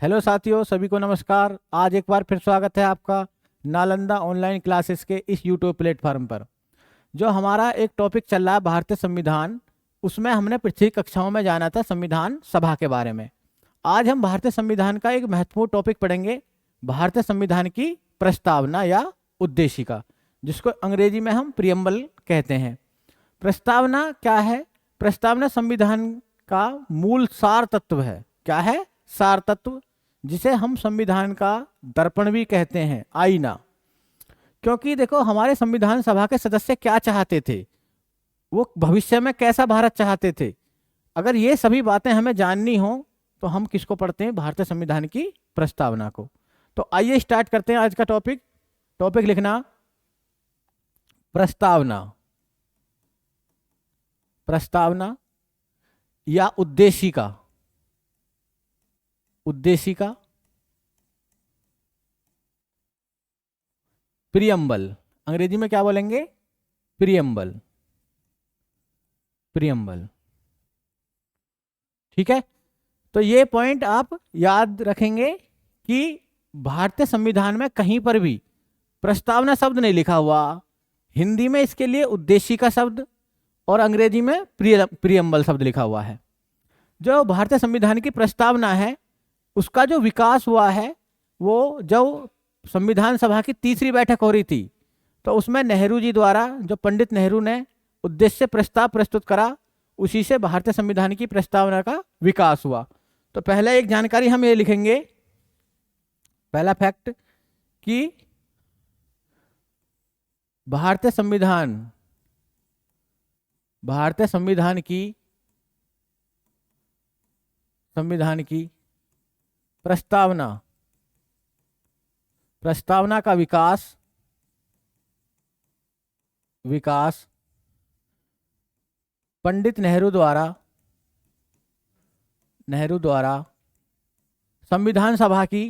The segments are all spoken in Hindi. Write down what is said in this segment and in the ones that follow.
हेलो साथियों, सभी को नमस्कार। आज एक बार फिर स्वागत है आपका नालंदा ऑनलाइन क्लासेस के इस यूट्यूब प्लेटफॉर्म पर। जो हमारा एक टॉपिक चल रहा है भारतीय संविधान, उसमें हमने पिछली कक्षाओं में जाना था संविधान सभा के बारे में। आज हम भारतीय संविधान का एक महत्वपूर्ण टॉपिक पढ़ेंगे, भारतीय संविधान की प्रस्तावना या उद्देशिका, जिसको अंग्रेजी में हम प्रियम्बल कहते हैं। प्रस्तावना क्या है? प्रस्तावना संविधान का मूल सार तत्व है। क्या है? सार तत्व, जिसे हम संविधान का दर्पण भी कहते हैं, आईना। क्योंकि देखो, हमारे संविधान सभा के सदस्य क्या चाहते थे, वो भविष्य में कैसा भारत चाहते थे। अगर ये सभी बातें हमें जाननी हो तो हम किसको पढ़ते हैं? भारतीय संविधान की प्रस्तावना को। तो आइए स्टार्ट करते हैं आज का टॉपिक। टॉपिक लिखना, प्रस्तावना। प्रस्तावना या उद्देशिका। उद्देशिका, प्रियम्बल। अंग्रेजी में क्या बोलेंगे? प्रियम्बल। प्रियम्बल, ठीक है। तो ये पॉइंट आप याद रखेंगे कि भारतीय संविधान में कहीं पर भी प्रस्तावना शब्द नहीं लिखा हुआ। हिंदी में इसके लिए उद्देशिका शब्द और अंग्रेजी में प्रियम्बल शब्द लिखा हुआ है। जो भारतीय संविधान की प्रस्तावना है, उसका जो विकास हुआ है वो जब संविधान सभा की तीसरी बैठक हो रही थी, तो उसमें नेहरू जी द्वारा, जो पंडित नेहरू ने उद्देश्य प्रस्ताव प्रस्तुत करा, उसी से भारतीय संविधान की प्रस्तावना का विकास हुआ। तो पहले एक जानकारी हम ये लिखेंगे, पहला फैक्ट, कि भारतीय संविधान की प्रस्तावना का विकास पंडित नेहरू द्वारा संविधान सभा की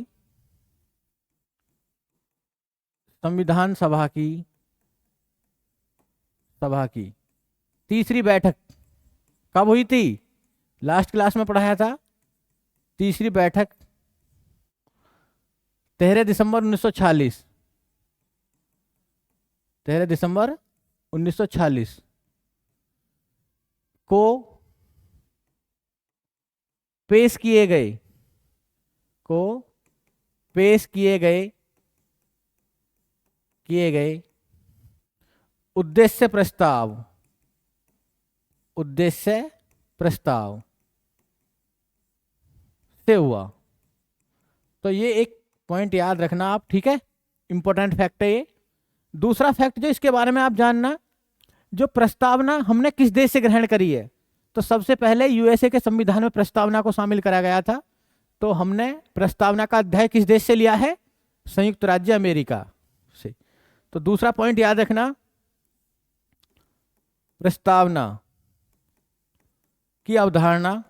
तीसरी बैठक कब हुई थी? लास्ट क्लास में पढ़ाया था। तीसरी बैठक 13 दिसंबर 1946। 13 दिसंबर 1946 को पेश किए गए उद्देश्य प्रस्ताव से हुआ। तो ये एक पॉइंट याद रखना आप, ठीक है। इंपॉर्टेंट फैक्ट है ये। दूसरा फैक्ट जो इसके बारे में आप जानना, जो प्रस्तावना हमने किस देश से ग्रहण करी है, तो सबसे पहले यूएसए के संविधान में प्रस्तावना को शामिल करा गया था। तो हमने प्रस्तावना का अध्याय किस देश से लिया है? संयुक्त राज्य अमेरिका से। तो दूसरा पॉइंट याद रखना, प्रस्तावना की अवधारणा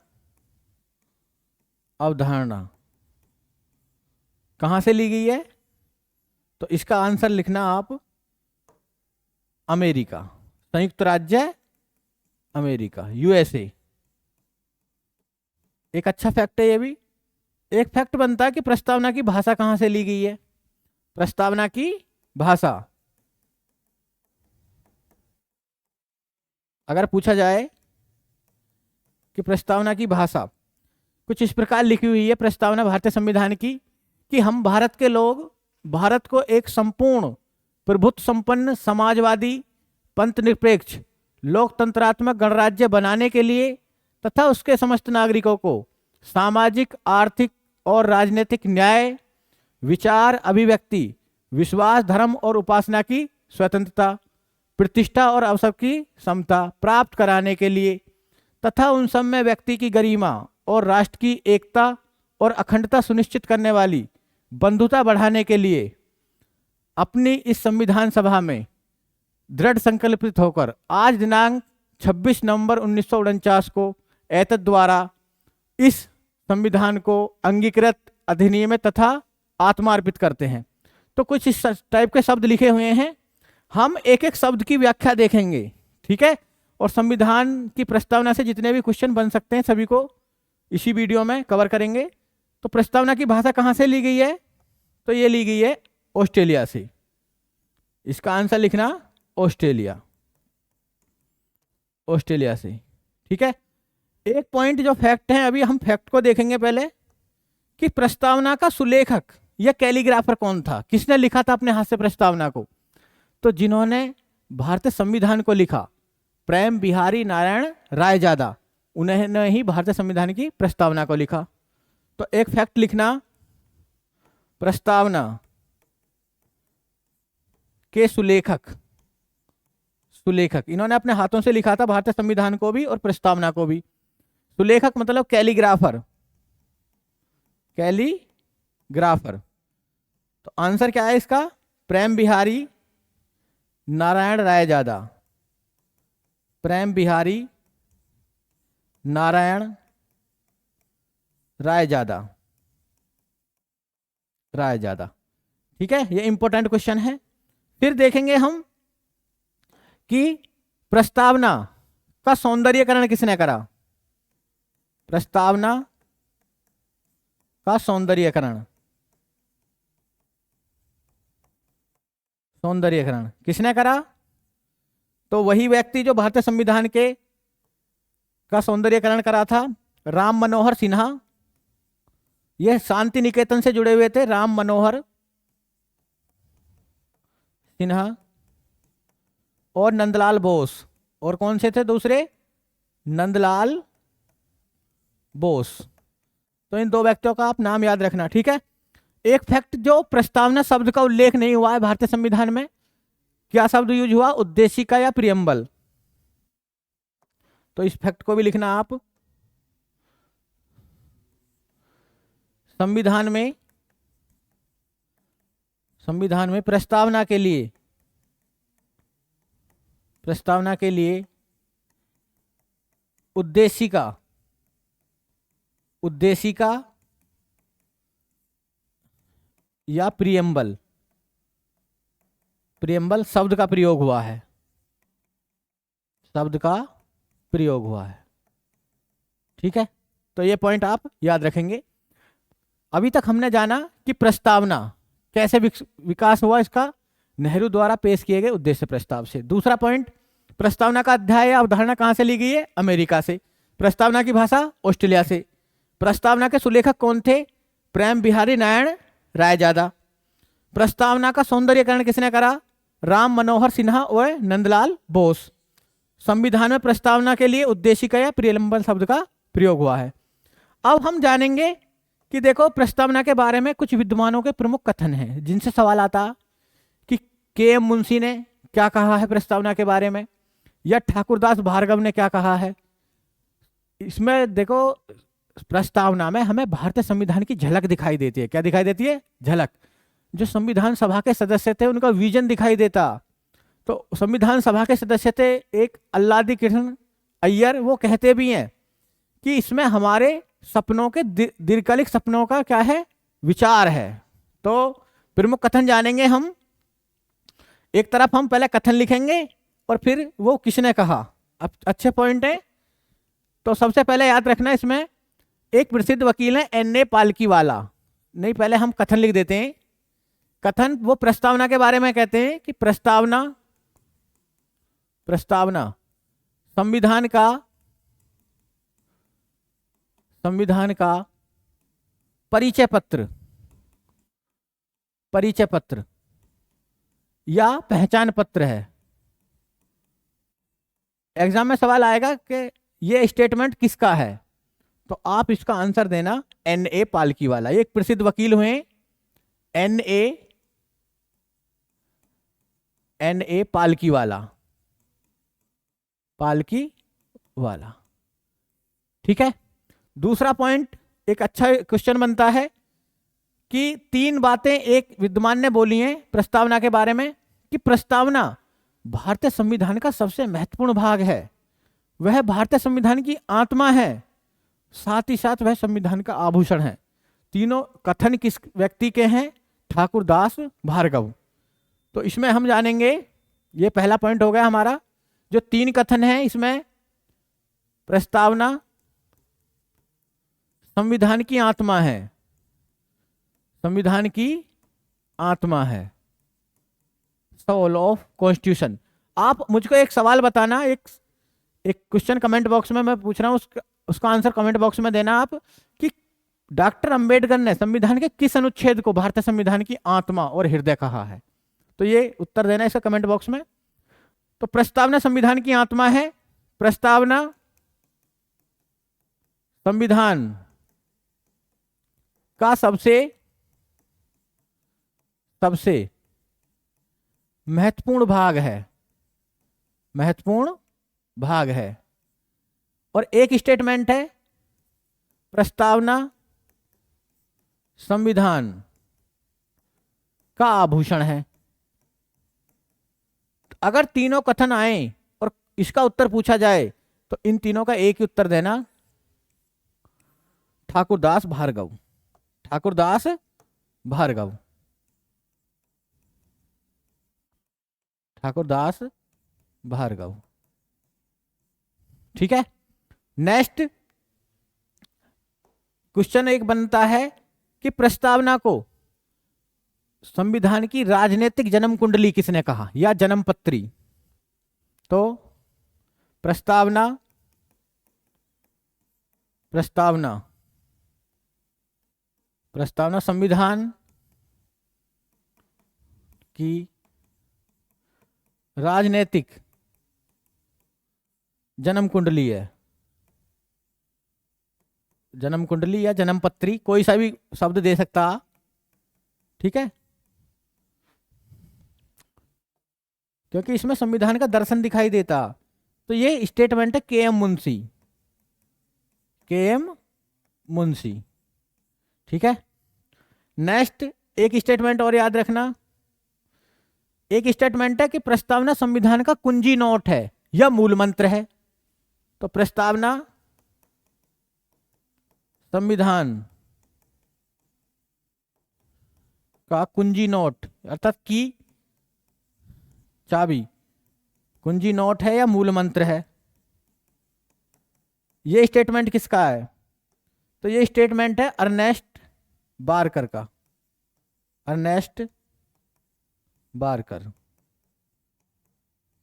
कहां से ली गई है? तो इसका आंसर लिखना आप, अमेरिका, संयुक्त राज्य अमेरिका, यूएसए। एक अच्छा फैक्ट है ये भी। एक फैक्ट बनता है कि प्रस्तावना की भाषा कहां से ली गई है। प्रस्तावना की भाषा, अगर पूछा जाए कि प्रस्तावना की भाषा कुछ इस प्रकार लिखी हुई है प्रस्तावना भारतीय संविधान की, कि हम भारत के लोग भारत को एक संपूर्ण प्रभुत्व संपन्न समाजवादी पंथनिरपेक्ष लोकतंत्रात्मक गणराज्य बनाने के लिए तथा उसके समस्त नागरिकों को सामाजिक, आर्थिक और राजनीतिक न्याय, विचार, अभिव्यक्ति, विश्वास, धर्म और उपासना की स्वतंत्रता, प्रतिष्ठा और अवसर की समता प्राप्त कराने के लिए तथा उन सब में व्यक्ति की गरिमा और राष्ट्र की एकता और अखंडता सुनिश्चित करने वाली बंधुता बढ़ाने के लिए अपनी इस संविधान सभा में दृढ़ संकल्पित होकर आज दिनांक 26 नवंबर 1949 को एतद द्वारा इस संविधान को अंगीकृत, अधिनियमित तथा आत्मार्पित करते हैं। तो कुछ इस टाइप के शब्द लिखे हुए हैं, हम एक एक शब्द की व्याख्या देखेंगे, ठीक है। और संविधान की प्रस्तावना से जितने भी क्वेश्चन बन सकते हैं सभी को इसी वीडियो में कवर करेंगे। तो प्रस्तावना की भाषा कहाँ से ली गई है? तो ये ली गई है ऑस्ट्रेलिया से। इसका आंसर लिखना ऑस्ट्रेलिया, ऑस्ट्रेलिया से। ठीक है, एक पॉइंट जो फैक्ट है, अभी हम फैक्ट को देखेंगे पहले कि प्रस्तावना का सुलेखक या कैलीग्राफर कौन था, किसने लिखा था अपने हाथ से प्रस्तावना को? तो जिन्होंने भारतीय संविधान को लिखा, प्रेम बिहारी नारायण रायजादा, उन्होंने ही भारतीय संविधान की प्रस्तावना को लिखा। तो एक फैक्ट लिखना, प्रस्तावना के सुलेखक, सुलेखक इन्होंने अपने हाथों से लिखा था भारतीय संविधान को भी और प्रस्तावना को भी। सुलेखक मतलब कैलीग्राफर, कैलीग्राफर। तो आंसर क्या है इसका? प्रेम बिहारी नारायण रायजादा, प्रेम बिहारी नारायण रायजादा, रायजादा। ठीक है, ये इंपॉर्टेंट क्वेश्चन है। फिर देखेंगे हम कि प्रस्तावना का सौंदर्यीकरण किसने करा? प्रस्तावना का सौंदर्यीकरण, सौंदर्यीकरण किसने करा? तो वही व्यक्ति जो भारतीय संविधान के का सौंदर्यीकरण करा था, राम मनोहर सिन्हा। यह शांति निकेतन से जुड़े हुए थे, राम मनोहर सिन्हा और नंदलाल बोस। और कौन से थे दूसरे? नंदलाल बोस। तो इन दो व्यक्तियों का आप नाम याद रखना। ठीक है, एक फैक्ट, जो प्रस्तावना शब्द का उल्लेख नहीं हुआ है भारतीय संविधान में, क्या शब्द यूज हुआ? उद्देशिका या प्रियम्बल। तो इस फैक्ट को भी लिखना आप। संविधान में, संविधान में प्रस्तावना के लिए, प्रस्तावना के लिए उद्देशिका, उद्देशिका या प्रियम्बल, प्रियम्बल शब्द का प्रयोग हुआ है, शब्द का प्रयोग हुआ है। ठीक है, तो ये पॉइंट आप याद रखेंगे। अभी तक हमने जाना कि प्रस्तावना कैसे विकास हुआ इसका, नेहरू द्वारा पेश किए गए उद्देश्य प्रस्ताव से। दूसरा पॉइंट, प्रस्तावना का अध्याय या अवधारणा कहां से ली गई है? अमेरिका से। प्रस्तावना की भाषा ऑस्ट्रेलिया से। प्रस्तावना के सुलेखक कौन थे? प्रेम बिहारी नारायण रायजादा। प्रस्तावना का सौंदर्यीकरण किसने करा? राम मनोहर सिन्हा और नंदलाल बोस। संविधान में प्रस्तावना के लिए उद्देशिका या प्रियम्बल शब्द का प्रयोग हुआ है। अब हम जानेंगे कि देखो, प्रस्तावना के बारे में कुछ विद्वानों के प्रमुख कथन हैं जिनसे सवाल आता कि के.एम. मुंशी ने क्या कहा है प्रस्तावना के बारे में, या ठाकुरदास भार्गव ने क्या कहा है। इसमें देखो, प्रस्तावना में हमें भारतीय संविधान की झलक दिखाई देती है। क्या दिखाई देती है? झलक। जो संविधान सभा के सदस्य थे उनका विजन दिखाई देता। तो संविधान सभा के सदस्य थे एक अल्लादी कृष्ण अय्यर, वो कहते भी हैं कि इसमें हमारे सपनों के, दीर्घकालिक सपनों का क्या है? विचार है। तो प्रमुख कथन जानेंगे हम। एक तरफ हम पहले कथन लिखेंगे और फिर वो किसने कहा। अब अच्छे पॉइंट है। तो सबसे पहले याद रखना, इसमें एक प्रसिद्ध वकील है N.A. पालकीवाला। नहीं, पहले हम कथन लिख देते हैं। कथन वो प्रस्तावना के बारे में कहते हैं कि प्रस्तावना, प्रस्तावना संविधान का, संविधान का परिचय पत्र, परिचय पत्र या पहचान पत्र है। एग्जाम में सवाल आएगा कि ये स्टेटमेंट किसका है, तो आप इसका आंसर देना N.A. पालकीवाला। ये एक प्रसिद्ध वकील हुए N.A. पालकीवाला, पालकीवाला। ठीक है, दूसरा पॉइंट, एक अच्छा क्वेश्चन बनता है कि तीन बातें एक विद्वान ने बोली हैं प्रस्तावना के बारे में, कि प्रस्तावना भारतीय संविधान का सबसे महत्वपूर्ण भाग है, वह भारतीय संविधान की आत्मा है, साथ ही साथ वह संविधान का आभूषण है। तीनों कथन किस व्यक्ति के हैं? ठाकुरदास भार्गव। तो इसमें हम जानेंगे, ये पहला पॉइंट हो गया हमारा। जो तीन कथन हैं इसमें, प्रस्तावना संविधान की आत्मा है, संविधान की आत्मा है, सोल ऑफ कॉन्स्टिट्यूशन। आप मुझको एक सवाल बताना, एक क्वेश्चन कमेंट बॉक्स में मैं पूछ रहा हूं, उसका आंसर कमेंट बॉक्स में देना आप, कि डॉक्टर अंबेडकर ने संविधान के किस अनुच्छेद को भारतीय संविधान की आत्मा और हृदय कहा है। तो ये उत्तर देना इसका कमेंट बॉक्स में। तो प्रस्तावना संविधान की आत्मा है। प्रस्तावना संविधान का सबसे महत्वपूर्ण भाग है, महत्वपूर्ण भाग है। और एक स्टेटमेंट है, प्रस्तावना संविधान का आभूषण है। अगर तीनों कथन आए और इसका उत्तर पूछा जाए तो इन तीनों का एक ही उत्तर देना, ठाकुरदास भार्गव, ठाकुरदास भार्गव, ठाकुरदास भार्गव। ठीक है। नेक्स्ट क्वेश्चन एक बनता है कि प्रस्तावना को संविधान की राजनीतिक जन्म कुंडली किसने कहा या जन्म पत्री। तो प्रस्तावना संविधान की राजनीतिक जन्म कुंडली है, जन्म कुंडली या जन्म पत्री, कोई सा भी शब्द दे सकता। ठीक है, क्योंकि इसमें संविधान का दर्शन दिखाई देता। तो ये स्टेटमेंट है के एम मुंशी, के एम मुंशी। ठीक है। नेक्स्ट एक स्टेटमेंट और याद रखना, एक स्टेटमेंट है कि प्रस्तावना संविधान का कुंजी नोट है या मूल मंत्र है। तो प्रस्तावना संविधान का कुंजी नोट अर्थात की चाबी, कुंजी नोट है या मूल मंत्र है। ये स्टेटमेंट किसका है। तो ये स्टेटमेंट है अर्नेस्ट बारकर का, अर्नेस्ट बारकर।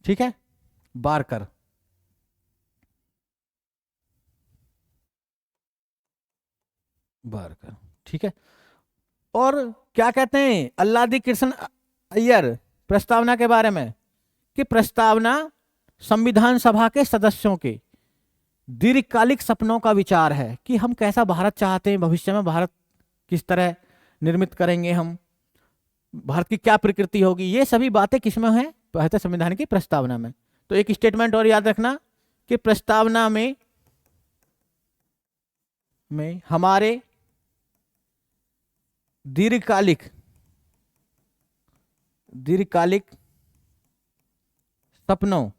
ठीक है, बारकर। बारकर। ठीक है। और क्या कहते हैं अल्लादी कृष्ण अय्यर प्रस्तावना के बारे में, कि प्रस्तावना संविधान सभा के सदस्यों के दीर्घकालिक सपनों का विचार है कि हम कैसा भारत चाहते हैं, भविष्य में भारत किस तरह निर्मित करेंगे, हम भारत की क्या प्रकृति होगी, ये सभी बातें किसमें है, भारतीय संविधान की प्रस्तावना में। तो एक स्टेटमेंट और याद रखना कि प्रस्तावना में हमारे दीर्घकालिक सपनों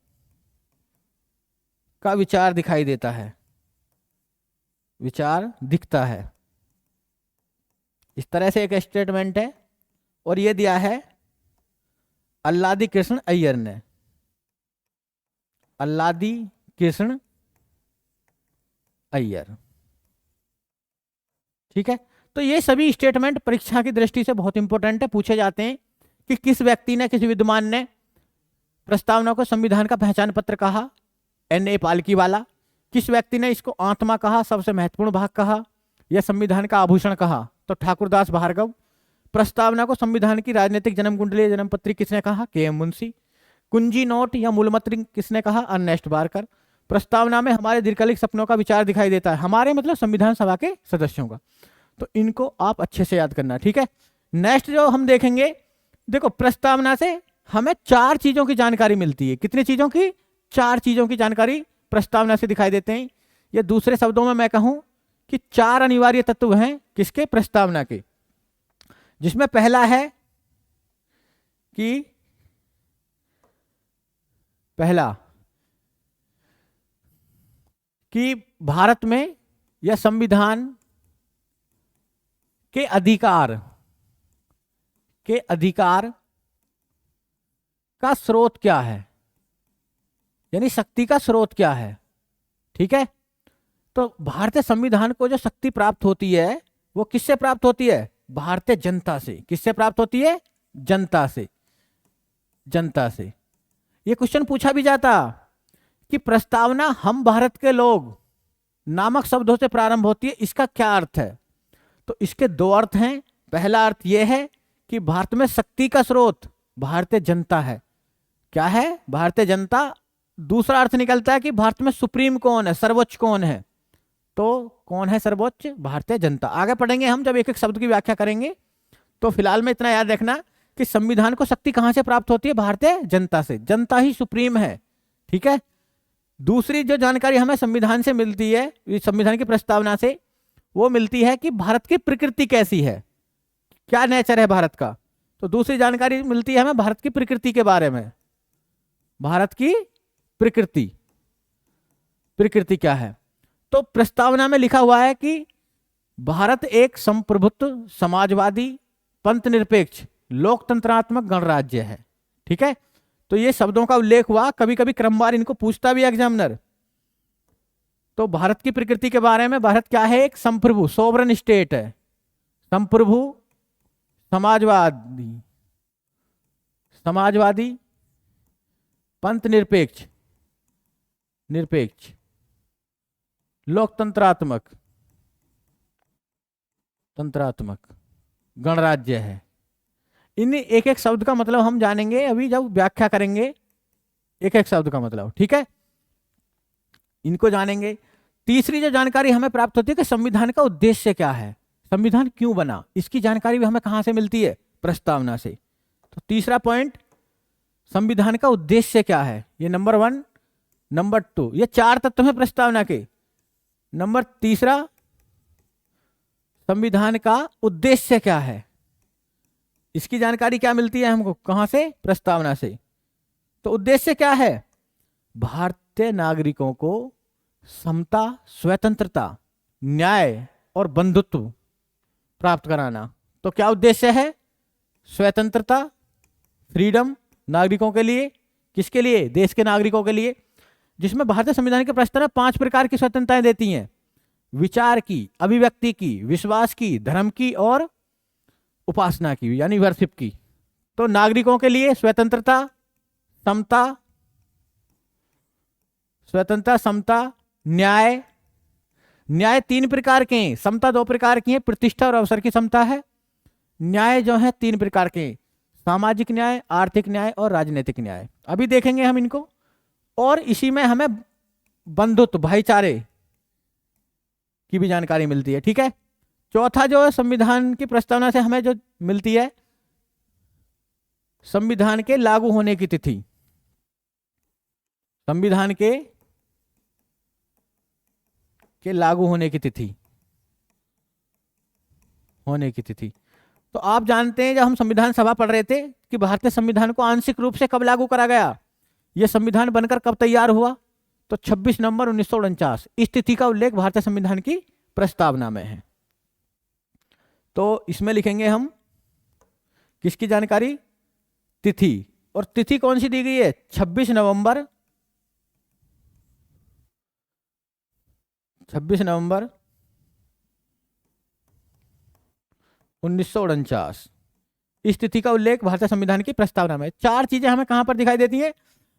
का विचार दिखाई देता है, विचार दिखता है। इस तरह से एक स्टेटमेंट है। और ये दिया है अल्लादी कृष्ण अय्यर ने, अल्लादी कृष्ण अय्यर। ठीक है। तो ये सभी स्टेटमेंट परीक्षा की दृष्टि से बहुत इंपॉर्टेंट है, पूछे जाते हैं कि किस व्यक्ति ने, किस विद्वान ने प्रस्तावना को संविधान का पहचान पत्र कहा, एन ए पालकी वाला। किस व्यक्ति ने इसको आत्मा कहा, सबसे महत्वपूर्ण भाग कहा, या संविधान का आभूषण कहा, तो ठाकुरदास भार्गव। प्रस्तावना को संविधान की राजनीतिक जन्म कुंडली जन्म पत्री किसने कहा, के एम मुंशी। कुंजी नोट या मूलमंत्र किसने कहा, अर्नेस्ट बारकर। प्रस्तावना में हमारे दीर्घकालिक सपनों का विचार दिखाई देता है, हमारे मतलब संविधान सभा के सदस्यों का। तो इनको आप अच्छे से याद करना। ठीक है। नेक्स्ट जो हम देखेंगे, देखो प्रस्तावना से हमें 4 चीजों की जानकारी मिलती है। कितनी चीजों की, 4 चीजों की जानकारी प्रस्तावना से दिखाई देते हैं। ये दूसरे शब्दों में मैं कहूं कि 4 अनिवार्य तत्व हैं किसके, प्रस्तावना के, जिसमें पहला है कि भारत में या संविधान के अधिकार का स्रोत क्या है, यानी शक्ति का स्रोत क्या है। ठीक है। तो भारतीय संविधान को जो शक्ति प्राप्त होती है वो किससे प्राप्त होती है, भारतीय जनता से। किससे प्राप्त होती है? जनता से। जनता से। ये क्वेश्चन पूछा भी जाता कि प्रस्तावना हम भारत के लोग नामक शब्दों से प्रारंभ होती है, इसका क्या अर्थ है? तो इसके दो अर्थ हैं। पहला अर्थ यह है कि भारत में शक्ति का स्रोत भारतीय जनता है। क्या है? भारतीय जनता। दूसरा अर्थ निकलता है कि भारत में सुप्रीम कौन है, सर्वोच्च कौन है? तो कौन है सर्वोच्च? भारतीय जनता। आगे पढ़ेंगे हम जब एक एक शब्द की व्याख्या करेंगे। तो फिलहाल में इतना याद रखना कि संविधान को शक्ति कहां से प्राप्त होती है? भारतीय जनता से। जनता ही सुप्रीम है। ठीक है। दूसरी जो जानकारी हमें संविधान से मिलती है, संविधान की प्रस्तावना से, वो मिलती है कि भारत की प्रकृति कैसी है, क्या नेचर है भारत का। तो दूसरी जानकारी मिलती है हमें भारत की प्रकृति के बारे में। भारत की प्रकृति, प्रकृति क्या है? तो प्रस्तावना में लिखा हुआ है कि भारत एक संप्रभुत्व, समाजवादी, पंथ निरपेक्ष, लोकतंत्रात्मक गणराज्य है। ठीक है। तो ये शब्दों का उल्लेख हुआ, कभी कभी क्रमवार इनको पूछता भी एग्जामिनर। तो भारत की प्रकृति के बारे में, भारत क्या है? एक संप्रभु, सोवरेन स्टेट है। संप्रभु, समाजवादी, समाजवादी, पंथ निरपेक्ष, निरपेक्ष, लोकतंत्रात्मक, तंत्रात्मक गणराज्य है। इन एक एक शब्द का मतलब हम जानेंगे अभी जब व्याख्या करेंगे, एक एक शब्द का मतलब। ठीक है, इनको जानेंगे। तीसरी जो जानकारी हमें प्राप्त होती है कि संविधान का उद्देश्य क्या है, संविधान क्यों बना, इसकी जानकारी भी हमें कहां से मिलती है? प्रस्तावना से। तो तीसरा पॉइंट, संविधान का उद्देश्य क्या है, ये नंबर 1। नंबर 2, ये 4 तत्व हैं प्रस्तावना के। नंबर तीसरा, संविधान का उद्देश्य क्या है, इसकी जानकारी क्या मिलती है हमको? कहां से? प्रस्तावना से। तो उद्देश्य क्या है? भारतीय नागरिकों को समता, स्वतंत्रता, न्याय और बंधुत्व प्राप्त कराना। तो क्या उद्देश्य है? स्वतंत्रता, फ्रीडम नागरिकों के लिए। किसके लिए? देश के नागरिकों के लिए। जिसमें भारतीय संविधान के प्रस्तावना 5 प्रकार की स्वतंत्रताएं देती हैं: विचार की, अभिव्यक्ति की, विश्वास की, धर्म की और उपासना की, यानी वर्शिप की। तो नागरिकों के लिए स्वतंत्रता, समता, स्वतंत्रता, समता, न्याय। न्याय 3 प्रकार के हैं, समता 2 प्रकार की है, प्रतिष्ठा और अवसर की समता है। न्याय जो है 3 प्रकार के, सामाजिक न्याय, आर्थिक न्याय और राजनीतिक न्याय। अभी देखेंगे हम इनको। और इसी में हमें बंधुत्व, भाईचारे की भी जानकारी मिलती है। ठीक है। चौथा जो संविधान की प्रस्तावना से हमें जो मिलती है, संविधान के लागू होने की तिथि। संविधान के लागू होने की तिथि, होने की तिथि। तो आप जानते हैं जब हम संविधान सभा पढ़ रहे थे कि भारतीय संविधान को आंशिक रूप से कब लागू करा गया, यह संविधान बनकर कब तैयार हुआ? तो 26 नवंबर 1949। इस तिथि का उल्लेख भारतीय संविधान की प्रस्तावना में है। तो इसमें लिखेंगे हम किसकी जानकारी? तिथि। और तिथि कौन सी दी गई है? 26 नवंबर 1949। इस तिथि का उल्लेख भारतीय संविधान की प्रस्तावना में। 4 चीजें हमें कहां पर दिखाई देती हैं?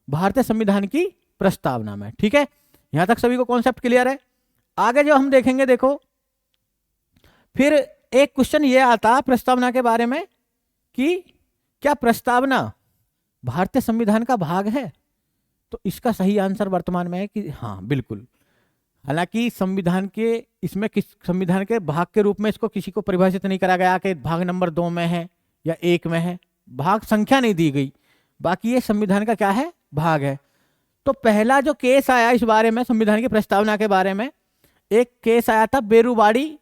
भारतीय संविधान की प्रस्तावना में। ठीक है, यहां तक सभी को कॉन्सेप्ट क्लियर है? आगे जो हम देखेंगे, देखो फिर एक क्वेश्चन ये आता प्रस्तावना के बारे में कि क्या प्रस्तावना भारतीय संविधान का भाग है? तो इसका सही आंसर वर्तमान में है कि हाँ, बिल्कुल। हालांकि संविधान के इसमें संविधान के भाग के रूप में इसको किसी को परिभाषित नहीं करा गया कि भाग नंबर 2 में है या 1 में है, भाग संख्या नहीं दी गई, बाकी ये संविधान का क्या है? भाग है। तो पहला जो केस आया इस बारे में, संविधान की प्रस्तावना के बारे में, एक केस आया था बेरूवाड़ी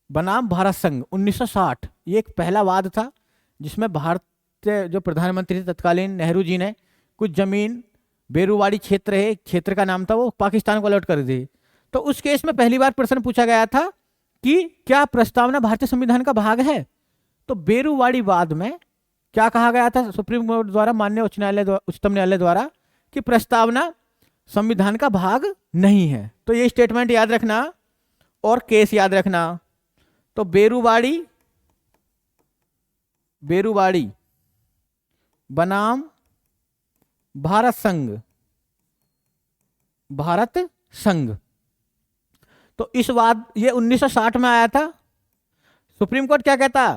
बनाम भारत संघ 1960। ये एक पहला वाद था जिसमें भारत जो प्रधानमंत्री थे तत्कालीन, नेहरू जी ने कुछ जमीन, बेरूवाड़ी क्षेत्र है, क्षेत्र का नाम था, वो पाकिस्तान को अलॉट कर दी। तो उस केस में पहली बार प्रश्न पूछा गया था कि क्या प्रस्तावना भारतीय संविधान का भाग है? तो बेरूवाड़ी वाद में क्या कहा गया था सुप्रीम कोर्ट द्वारा, माननीय उच्चतम न्यायालय द्वारा, कि प्रस्तावना संविधान का भाग नहीं है। तो ये स्टेटमेंट याद रखना और केस याद रखना। तो बेरूवाड़ी बेरुवाड़ी बनाम भारत संघ, भारत संघ। तो इस वाद ये 1960 में आया था। सुप्रीम कोर्ट क्या कहता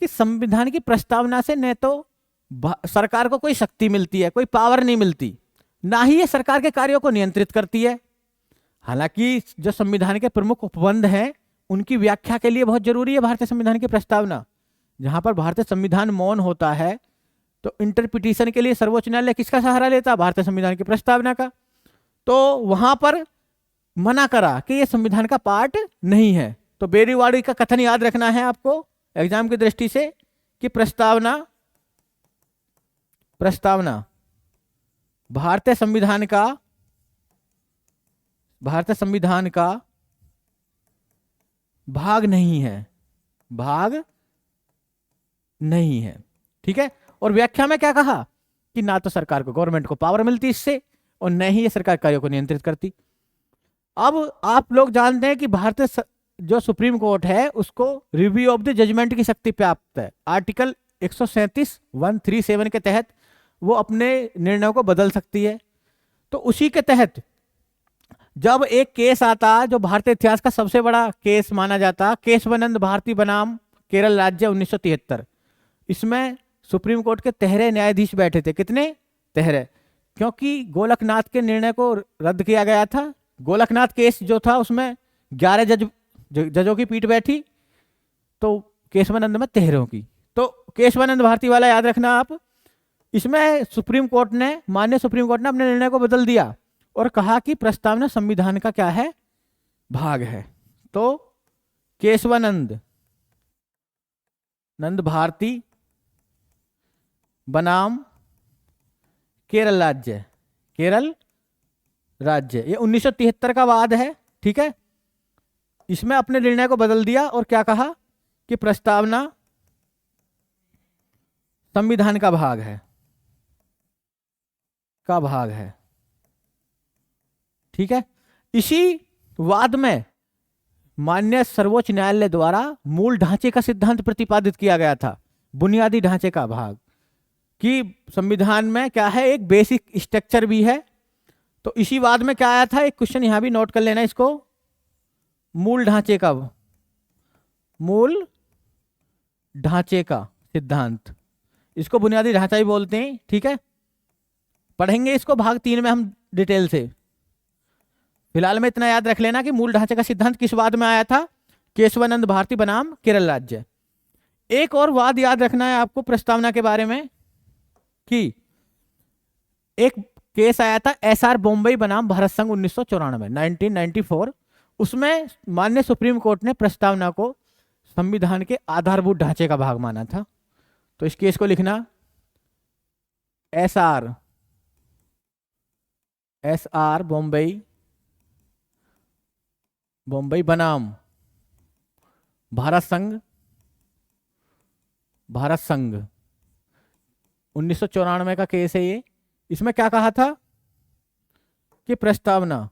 कि संविधान की प्रस्तावना से न तो सरकार को कोई शक्ति मिलती है, कोई पावर नहीं मिलती, ना ही ये सरकार के कार्यों को नियंत्रित करती है। हालांकि जो संविधान के प्रमुख उपबंध हैं उनकी व्याख्या के लिए बहुत जरूरी है भारतीय संविधान की प्रस्तावना। जहां पर भारतीय संविधान मौन होता है तो इंटरप्रिटेशन के लिए सर्वोच्च न्यायालय किसका सहारा लेता? भारतीय संविधान की प्रस्तावना का। तो वहां पर मना करा कि यह संविधान का पार्ट नहीं है। तो बेरीवाड़ी का कथन याद रखना है आपको एग्जाम की दृष्टि से कि प्रस्तावना भारतीय संविधान का भाग नहीं है, भाग नहीं है। ठीक है। और व्याख्या में क्या कहा कि ना तो सरकार को, गवर्नमेंट को पावर मिलती इससे, और न ही ये सरकार कार्यों को नियंत्रित करती। अब आप लोग जानते हैं कि भारतीय जो सुप्रीम कोर्ट है उसको रिव्यू ऑफ द जजमेंट की शक्ति प्राप्त है। आर्टिकल 137 के तहत वो अपने निर्णयों को बदल सकती है। तो उसी के तहत जब एक केस आता जो भारतीय इतिहास का सबसे बड़ा केस माना जाता, केशवानंद भारती बनाम केरल राज्य 1973, इसमें सुप्रीम कोर्ट के 13 न्यायाधीश बैठे थे। कितने? 13। क्योंकि गोलकनाथ के निर्णय को रद्द किया गया था। गोलकनाथ केस जो था उसमें 11 जजों की पीठ बैठी, तो केशवानंद में 13 की। तो केशवानंद भारती वाला याद रखना आप। इसमें माननीय सुप्रीम कोर्ट ने अपने निर्णय को बदल दिया और कहा कि प्रस्तावना संविधान का क्या है? भाग है। तो केशवानंद भारती बनाम केरल राज्य, ये 1973 का वाद है। ठीक है। इसमें अपने निर्णय को बदल दिया और क्या कहा कि प्रस्तावना संविधान का भाग है। ठीक है। इसी वाद में माननीय सर्वोच्च न्यायालय द्वारा मूल ढांचे का सिद्धांत प्रतिपादित किया गया था, बुनियादी ढांचे का भाग, कि संविधान में क्या है, एक बेसिक स्ट्रक्चर भी है। तो इसी वाद में क्या आया था, एक क्वेश्चन यहां भी नोट कर लेना इसको, मूल ढांचे का सिद्धांत, इसको बुनियादी ढांचा ही बोलते हैं। ठीक है। पढ़ेंगे इसको भाग 3 में हम डिटेल से। फिलहाल में इतना याद रख लेना कि मूल ढांचे का सिद्धांत किस वाद में आया था? केशवानंद भारती बनाम केरल राज्य। एक और वाद याद रखना है आपको प्रस्तावना के बारे में कि एक केस आया था एसआर बॉम्बे बनाम भारत संघ 1994। उसमें माननीय सुप्रीम कोर्ट ने प्रस्तावना को संविधान के आधारभूत ढांचे का भाग माना था। तो इस केस को लिखना एसआर बॉम्बे बनाम भारत संघ 1994 का केस है ये। इसमें क्या कहा था कि प्रस्तावना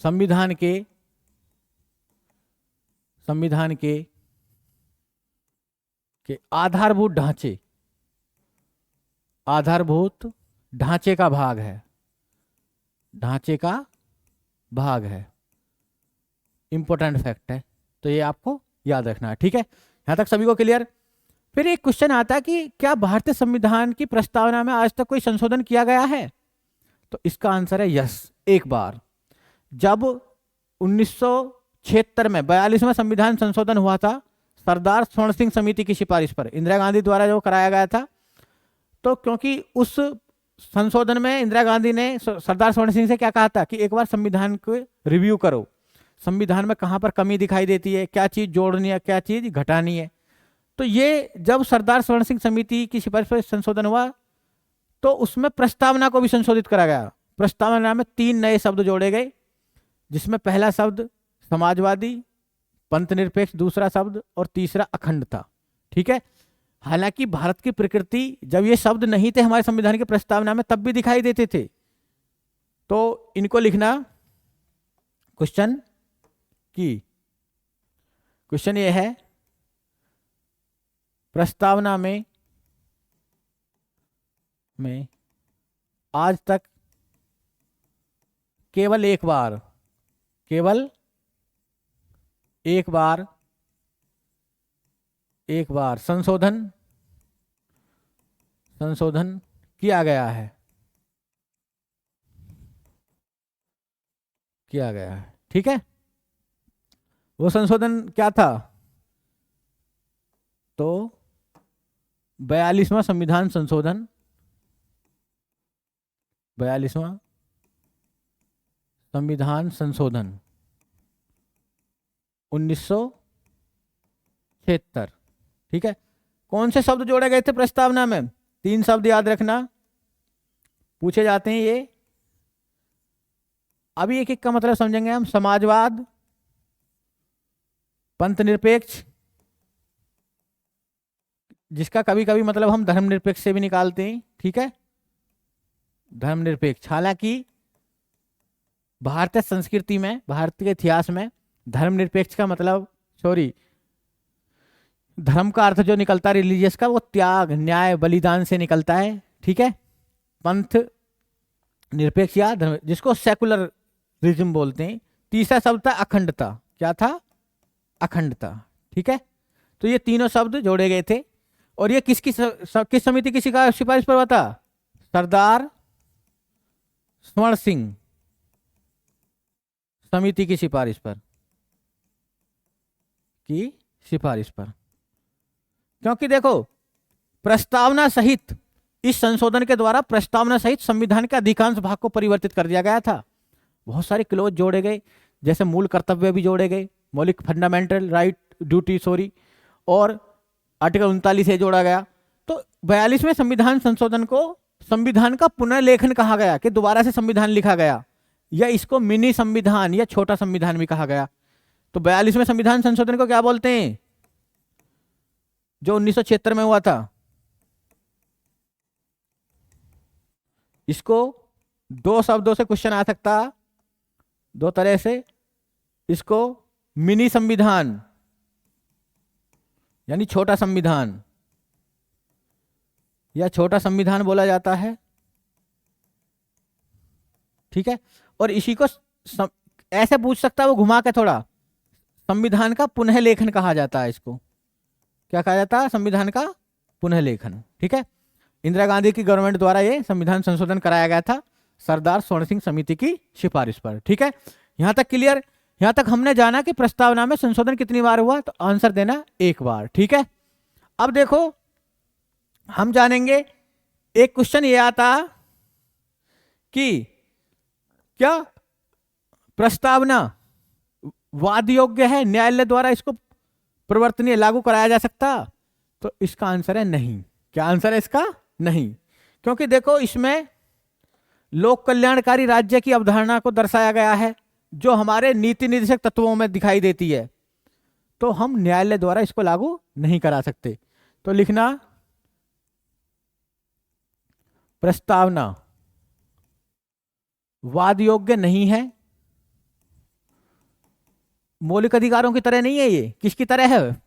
संविधान के आधारभूत ढांचे का भाग है। इंपॉर्टेंट फैक्ट है, तो ये आपको याद रखना है। ठीक है। यहां तक सभी को क्लियर? फिर एक क्वेश्चन आता है कि क्या भारतीय संविधान की प्रस्तावना में आज तक कोई संशोधन किया गया है? तो इसका आंसर है यस। एक बार जब 1976 में 42वां संविधान संशोधन हुआ था, सरदार स्वर्ण सिंह समिति की सिफारिश पर, इंदिरा गांधी द्वारा जो कराया गया था। तो क्योंकि उस संशोधन में इंदिरा गांधी ने सरदार स्वर्ण सिंह से क्या कहा था कि एक बार संविधान को रिव्यू करो, संविधान में कहां पर कमी दिखाई देती है, क्या चीज जोड़नी है, क्या चीज घटानी है। तो ये जब सरदार स्वर्ण सिंह समिति की सिफारिश पर संशोधन हुआ तो उसमें प्रस्तावना को भी संशोधित करा गया। प्रस्तावना में 3 नए शब्द जोड़े गए, जिसमें पहला शब्द समाजवादी, पंथ निरपेक्ष दूसरा शब्द, और तीसरा अखंड था। ठीक है। हालांकि भारत की प्रकृति जब ये शब्द नहीं थे हमारे संविधान की प्रस्तावना में तब भी दिखाई देते थे। तो इनको लिखना क्वेश्चन कि क्वेश्चन ये है, प्रस्तावना में आज तक केवल एक बार संशोधन किया गया है, ठीक है। वो संशोधन क्या था? तो 42वां संविधान संशोधन, 42वां संविधान संशोधन 1976, ठीक है। कौन से शब्द जोड़े गए थे प्रस्तावना में? 3 शब्द याद रखना, पूछे जाते हैं ये। अभी एक एक का मतलब समझेंगे हम। समाजवाद, पंथ निरपेक्ष, जिसका कभी कभी मतलब हम धर्मनिरपेक्ष से भी निकालते हैं, ठीक है, धर्मनिरपेक्ष। हालांकि भारतीय संस्कृति में, भारतीय इतिहास में धर्मनिरपेक्ष का मतलब, धर्म का अर्थ जो निकलता है रिलीजियस का, वो त्याग, न्याय, बलिदान से निकलता है, ठीक है। पंथ निरपेक्ष या धर्म, जिसको सेकुलरिज्म बोलते हैं। तीसरा शब्द था अखंडता। क्या था? अखंडता, ठीक है। तो ये तीनों शब्द जोड़े गए थे। और ये किस समिति की सिफारिश पर हुआ था? सरदार स्वर्ण सिंह समिति की सिफारिश पर, क्योंकि देखो, प्रस्तावना सहित, इस संशोधन के द्वारा प्रस्तावना सहित संविधान के अधिकांश भाग को परिवर्तित कर दिया गया था। बहुत सारे क्लोज जोड़े गए, जैसे मूल कर्तव्य भी जोड़े गए, मौलिक फंडामेंटल राइट ड्यूटी और आर्टिकल 39 से जोड़ा गया। तो 42वें संविधान संशोधन को संविधान का पुनर्लेखन कहा गया, कि दोबारा से संविधान लिखा गया, या इसको मिनी संविधान या छोटा संविधान भी कहा गया। तो 42वें संविधान संशोधन को क्या बोलते हैं? जो 1976 में हुआ था, इसको 2 शब्दों से क्वेश्चन आ सकता, 2 तरह से। इसको मिनी संविधान यानी छोटा संविधान या छोटा संविधान बोला जाता है, ठीक है। और इसी को ऐसे पूछ सकता है वो घुमा के थोड़ा, संविधान का पुनः लेखन कहा जाता है। इसको क्या कहा जाता है? संविधान का पुनः लेखन, ठीक है। इंदिरा गांधी की गवर्नमेंट द्वारा ये संविधान संशोधन कराया गया था, सरदार स्वर्ण सिंह समिति की सिफारिश पर, ठीक है। यहां तक क्लियर? यहां तक हमने जाना कि प्रस्तावना में संशोधन कितनी बार हुआ, तो आंसर देना 1 बार, ठीक है। अब देखो, हम जानेंगे, एक क्वेश्चन ये आता कि क्या प्रस्तावना वाद योग्य है, न्यायालय द्वारा इसको परिवर्तनीय लागू कराया जा सकता? तो इसका आंसर है नहीं। क्या आंसर है इसका? नहीं। क्योंकि देखो, इसमें लोक कल्याणकारी राज्य की अवधारणा को दर्शाया गया है, जो हमारे नीति निर्देशक तत्वों में दिखाई देती है। तो हम न्यायालय द्वारा इसको लागू नहीं करा सकते। तो लिखना, प्रस्तावना वाद योग्य नहीं है, मौलिक अधिकारों की तरह नहीं है। ये किसकी तरह है?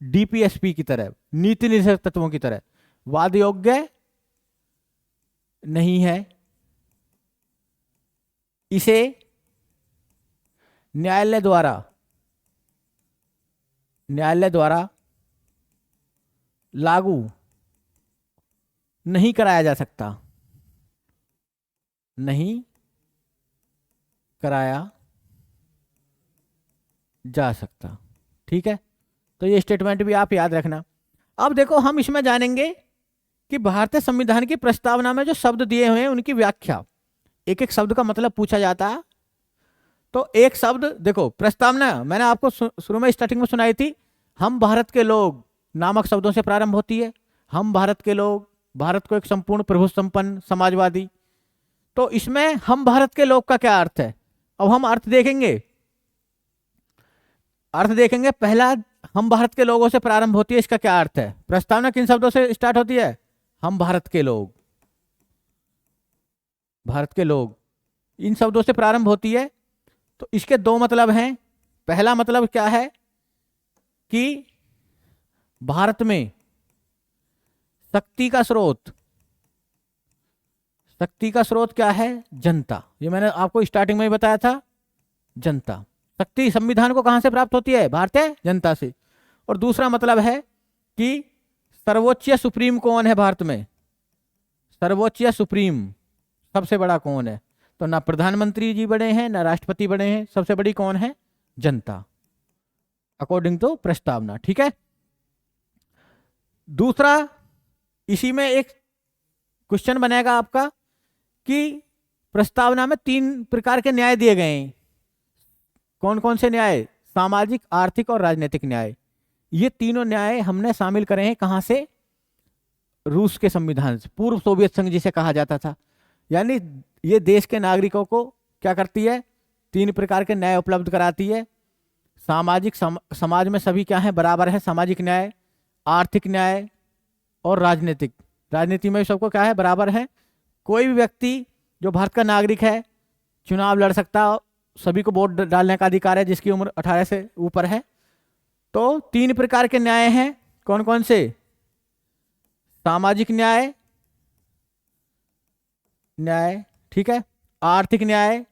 डीपीएसपी की तरह, नीति निर्देशक तत्वों की तरह वाद योग्य नहीं है। इसे न्यायालय द्वारा लागू नहीं कराया जा सकता, नहीं कराया जा सकता, ठीक है। तो ये स्टेटमेंट भी आप याद रखना। अब देखो, हम इसमें जानेंगे कि भारतीय संविधान की प्रस्तावना में जो शब्द दिए हुए हैं उनकी व्याख्या, एक एक शब्द का मतलब पूछा जाता है। तो एक शब्द देखो, प्रस्तावना मैंने आपको शुरू में स्टार्टिंग में सुनाई थी, हम भारत के लोग नामक शब्दों से प्रारंभ होती है। हम भारत के लोग, भारत को एक संपूर्ण प्रभु संपन्न समाजवादी। तो इसमें हम भारत के लोग का क्या अर्थ है? अब हम अर्थ देखेंगे। पहला, हम भारत के लोगों से प्रारंभ होती है, इसका क्या अर्थ है? प्रस्तावना किन शब्दों से स्टार्ट होती है? हम भारत के लोग, भारत के लोग, इन शब्दों से प्रारंभ होती है। तो इसके 2 मतलब हैं। पहला मतलब क्या है कि भारत में शक्ति का स्रोत, शक्ति का स्रोत क्या है? जनता। ये मैंने आपको स्टार्टिंग में ही बताया था, जनता। शक्ति संविधान को कहां से प्राप्त होती है? भारतीय जनता से। और दूसरा मतलब है कि सर्वोच्च या सुप्रीम कौन है भारत में? सर्वोच्च या सुप्रीम सबसे बड़ा कौन है? तो ना प्रधानमंत्री जी बड़े हैं ना राष्ट्रपति बड़े हैं, सबसे बड़ी कौन है? जनता, अकॉर्डिंग टू प्रस्तावना। ठीक है। दूसरा, इसी में एक क्वेश्चन बनेगा आपका कि प्रस्तावना में 3 प्रकार के न्याय दिए गए हैं। कौन कौन से न्याय? सामाजिक, आर्थिक और राजनीतिक न्याय। ये तीनों न्याय हमने शामिल करे हैं। कहां से? रूस के संविधान से, पूर्व सोवियत संघ जिसे कहा जाता था। यानी ये देश के नागरिकों को क्या करती है? 3 प्रकार के न्याय उपलब्ध कराती है। सामाजिक, समाज में सभी क्या है? बराबर है, सामाजिक न्याय। आर्थिक न्याय और राजनीतिक, राजनीति में सबको क्या है? बराबर है। कोई भी व्यक्ति जो भारत का नागरिक है चुनाव लड़ सकता, सभी को वोट डालने का अधिकार है जिसकी उम्र 18 से ऊपर है। तो 3 प्रकार के न्याय हैं। कौन कौन से? सामाजिक न्याय, ठीक है, आर्थिक न्याय,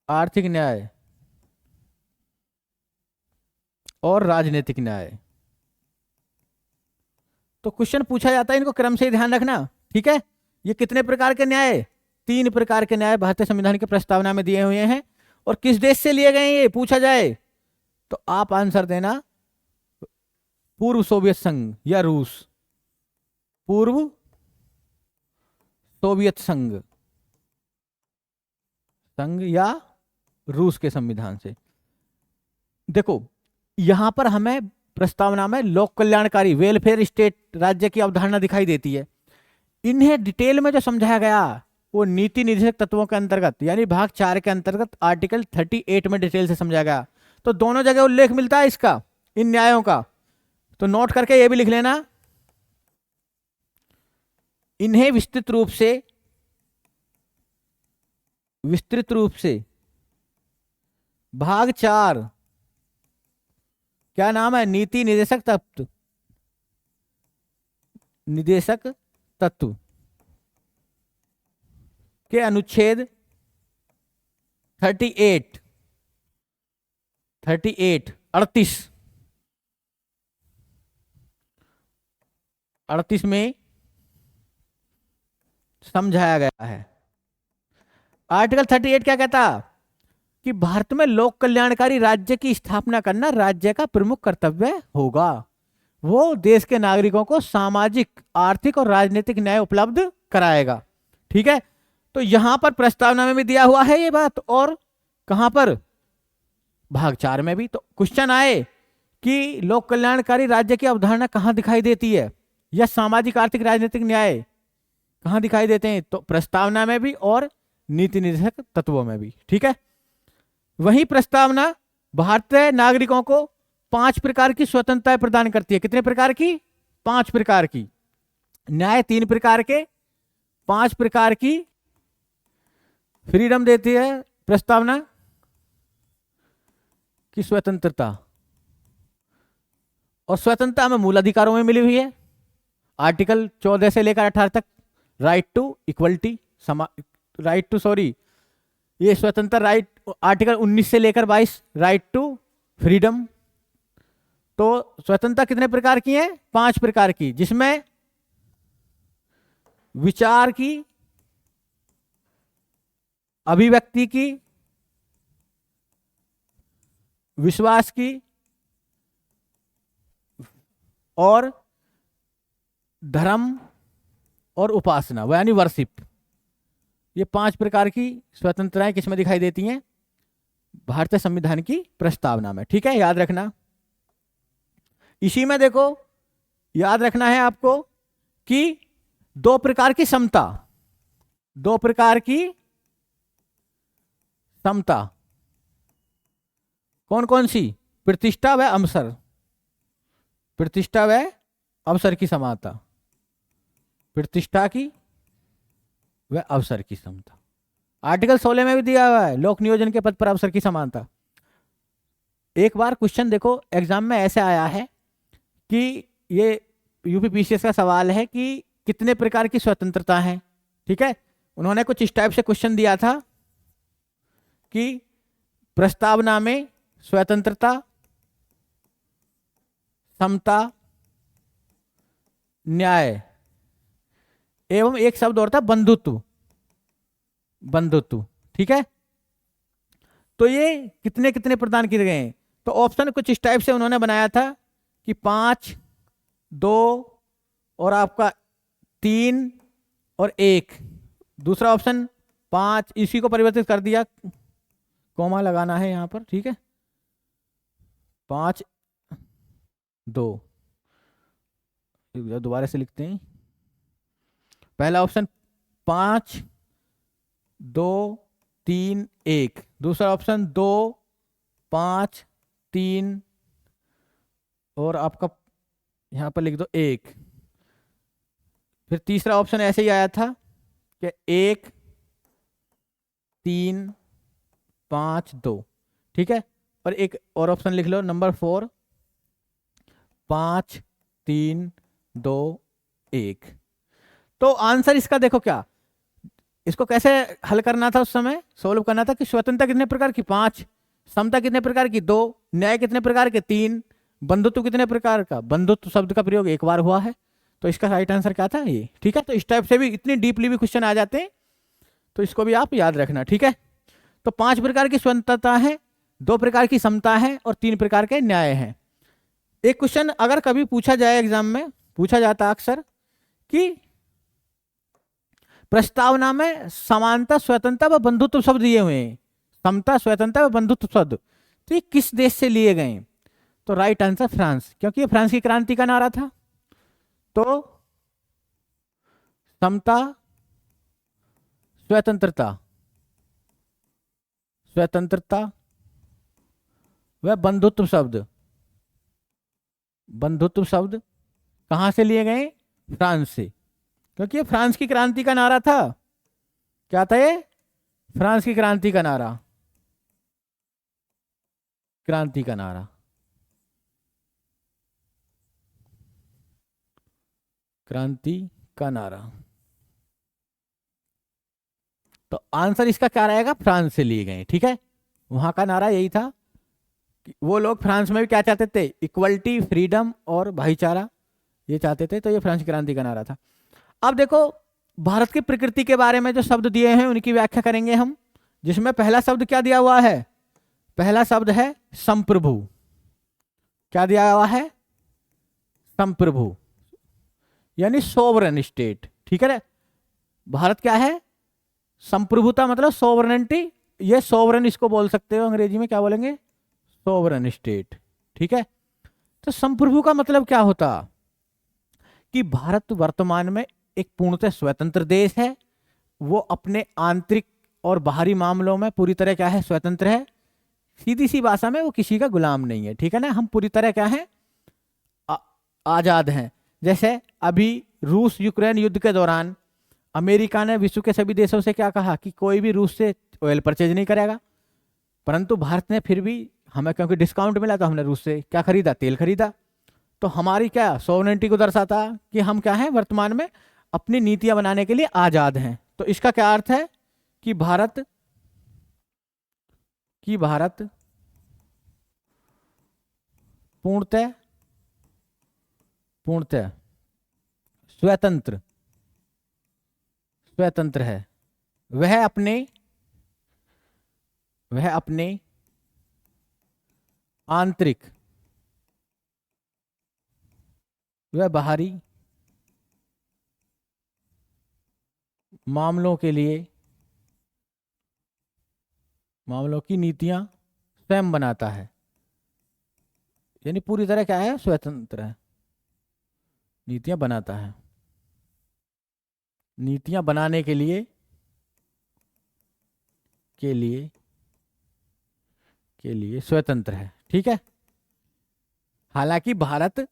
आर्थिक न्याय और राजनीतिक न्याय। तो क्वेश्चन पूछा जाता है, इनको क्रम से ही ध्यान रखना। ठीक है। ये कितने प्रकार के न्याय? 3 प्रकार के न्याय भारतीय संविधान की प्रस्तावना में दिए हुए हैं। और किस देश से लिए गए ये पूछा जाए तो आप आंसर देना पूर्व सोवियत संघ या रूस, पूर्व सोवियत संघ या रूस के संविधान से। देखो यहां पर हमें प्रस्तावना में लोक कल्याणकारी, वेलफेयर स्टेट राज्य की अवधारणा दिखाई देती है। इन्हें डिटेल में जो समझाया गया वो नीति निर्देशक तत्वों के अंतर्गत, यानी भाग 4 के अंतर्गत आर्टिकल 38 में डिटेल से समझाया गया। तो दोनों जगह उल्लेख मिलता है इसका, इन न्यायों का। तो नोट करके ये भी लिख लेना। इन्हें विस्तृत रूप से भाग 4, क्या नाम है? नीति निदेशक तत्व के अनुच्छेद 38 38 में समझाया गया है। आर्टिकल 38 क्या कहता? कि भारत में लोक कल्याणकारी राज्य की स्थापना करना राज्य का प्रमुख कर्तव्य होगा। वो देश के नागरिकों को सामाजिक, आर्थिक और राजनीतिक न्याय उपलब्ध कराएगा। ठीक है। तो यहां पर प्रस्तावना में भी दिया हुआ है ये बात, और कहां पर? भाग 4 में भी। तो क्वेश्चन आए कि लोक कल्याणकारी राज्य की अवधारणा कहां दिखाई देती है, या सामाजिक, आर्थिक, राजनीतिक न्याय कहां दिखाई देते हैं? तो प्रस्तावना में भी और नीति निर्देशक तत्वों में भी। ठीक है। वही प्रस्तावना भारतीय नागरिकों को 5 प्रकार की स्वतंत्रता प्रदान करती है। कितने प्रकार की? 5 प्रकार की। न्याय 3 प्रकार के, 5 प्रकार की फ्रीडम देती है प्रस्तावना की स्वतंत्रता। और स्वतंत्रता हमें मूल अधिकारों में मिली हुई है, आर्टिकल 14 से लेकर 18 तक। राइट टू इक्वलिटी, ये स्वतंत्र राइट, आर्टिकल 19 से लेकर 22 राइट टू फ्रीडम। तो स्वतंत्रता कितने प्रकार की है? 5 प्रकार की, जिसमें विचार की, अभिव्यक्ति की, विश्वास की और धर्म और उपासना, यानी वर्शिप। ये 5 प्रकार की स्वतंत्रताएं किसमें दिखाई देती हैं? भारतीय संविधान की प्रस्तावना में। ठीक है, याद रखना। इसी में देखो, याद रखना है आपको कि 2 प्रकार की समता, 2 प्रकार की समता कौन कौन सी? प्रतिष्ठा व अवसर, प्रतिष्ठा व अवसर की समानता, प्रतिष्ठा की व अवसर की समता। आर्टिकल 16 में भी दिया हुआ है, लोक नियोजन के पद पर अवसर की समानता। एक बार क्वेश्चन देखो एग्जाम में ऐसे आया है कि ये यूपीपीसीएस का सवाल है कि कितने प्रकार की स्वतंत्रता है। ठीक है, उन्होंने कुछ इस टाइप से क्वेश्चन दिया था कि प्रस्तावना में स्वतंत्रता, समता, न्याय एवं एक शब्द और था बंधुत्व। बंधुत्व, ठीक है। तो ये कितने कितने प्रदान किए गए हैं? तो ऑप्शन कुछ इस टाइप से उन्होंने बनाया था कि 5, 2 और आपका 3 और 1। दूसरा ऑप्शन 5, इसी को परिवर्तित कर दिया, कॉमा लगाना है यहां पर, ठीक है। 5, 2, दोबारा से लिखते हैं। पहला ऑप्शन 5, 2, 3, 1। दूसरा ऑप्शन 2, 5, 3 और आपका यहां पर लिख दो 1। फिर तीसरा ऑप्शन ऐसे ही आया था कि 1, 3, 5, 2, ठीक है। और एक और ऑप्शन लिख लो नंबर 4, 5, 3, 2, 1। तो आंसर इसका देखो क्या, इसको कैसे हल करना था, उस समय सोल्व करना था कि स्वतंत्रता कितने प्रकार की 5, समता कितने प्रकार की 2, न्याय कितने प्रकार के 3, बंधुत्व कितने प्रकार का, बंधुत्व शब्द का प्रयोग एक बार हुआ है। तो इसका राइट आंसर क्या था ये, ठीक है। तो इस टाइप से भी इतनी डीपली भी क्वेश्चन आ जाते हैं, तो इसको भी आप याद रखना, ठीक है। तो 5 प्रकार की स्वतंत्रता है, 2 प्रकार की समता है और 3 प्रकार के न्याय हैं। एक क्वेश्चन अगर कभी पूछा जाए एग्जाम में, पूछा जाता अक्सर कि प्रस्तावना में समानता, स्वतंत्रता व बंधुत्व शब्द दिए हुए हैं, समता, स्वतंत्रता व बंधुत्व शब्द, तो ये किस देश से लिए गए? तो राइट आंसर फ्रांस, क्योंकि ये फ्रांस की क्रांति का नारा था। तो समता, स्वतंत्रता, स्वतंत्रता व बंधुत्व शब्द, बंधुत्व शब्द कहां से लिए गए? फ्रांस से, क्योंकि ये फ्रांस की क्रांति का नारा था। क्या था ये? फ्रांस की क्रांति का नारा, क्रांति का नारा, क्रांति का नारा। तो आंसर इसका क्या रहेगा? फ्रांस से लिए गए, ठीक है। वहां का नारा यही था कि वो लोग फ्रांस में भी क्या चाहते थे? इक्वलिटी, फ्रीडम और भाईचारा, ये चाहते थे। तो ये फ्रांस की क्रांति का नारा था। अब देखो भारत की प्रकृति के बारे में जो शब्द दिए हैं उनकी व्याख्या करेंगे हम, जिसमें पहला शब्द क्या दिया हुआ है? पहला शब्द है संप्रभु। क्या दिया हुआ है? संप्रभु, यानी सोवरेन स्टेट, ठीक है ना। भारत क्या है? संप्रभुता, मतलब सोवरेनिटी। ये सोवरेन इसको बोल सकते हो, अंग्रेजी में क्या बोलेंगे? सोवरेन स्टेट, ठीक है। तो संप्रभु का मतलब क्या होता? कि भारत वर्तमान में एक पूर्णतः स्वतंत्र देश है। वो अपने आंतरिक और बाहरी मामलों में पूरी तरह क्या है? स्वतंत्र है। सीधी सी भाषा में वो किसी का गुलाम नहीं है, ठीक है ना। हम पूरी तरह क्या है? आजाद हैं। जैसे अभी रूस यूक्रेन युद्ध के दौरान अमेरिका ने विश्व के सभी देशों से क्या कहा कि कोई भी रूस से ऑयल परचेज नहीं करेगा, परंतु भारत ने फिर भी, हमें क्योंकि डिस्काउंट मिला तो हमने रूस से क्या खरीदा? तेल खरीदा। तो हमारी क्या सोवरेनिटी को दर्शाता कि हम क्या है? वर्तमान में अपनी नीतियां बनाने के लिए आजाद हैं। तो इसका क्या अर्थ है? कि भारत पूर्णतः स्वतंत्र है। वह अपने आंतरिक व बाहरी मामलों के लिए, मामलों की नीतियां स्वयं बनाता है। यानी पूरी तरह क्या है? स्वतंत्र है, नीतियां बनाता है। नीतियां बनाने के लिए स्वतंत्र है, ठीक है। हालांकि भारत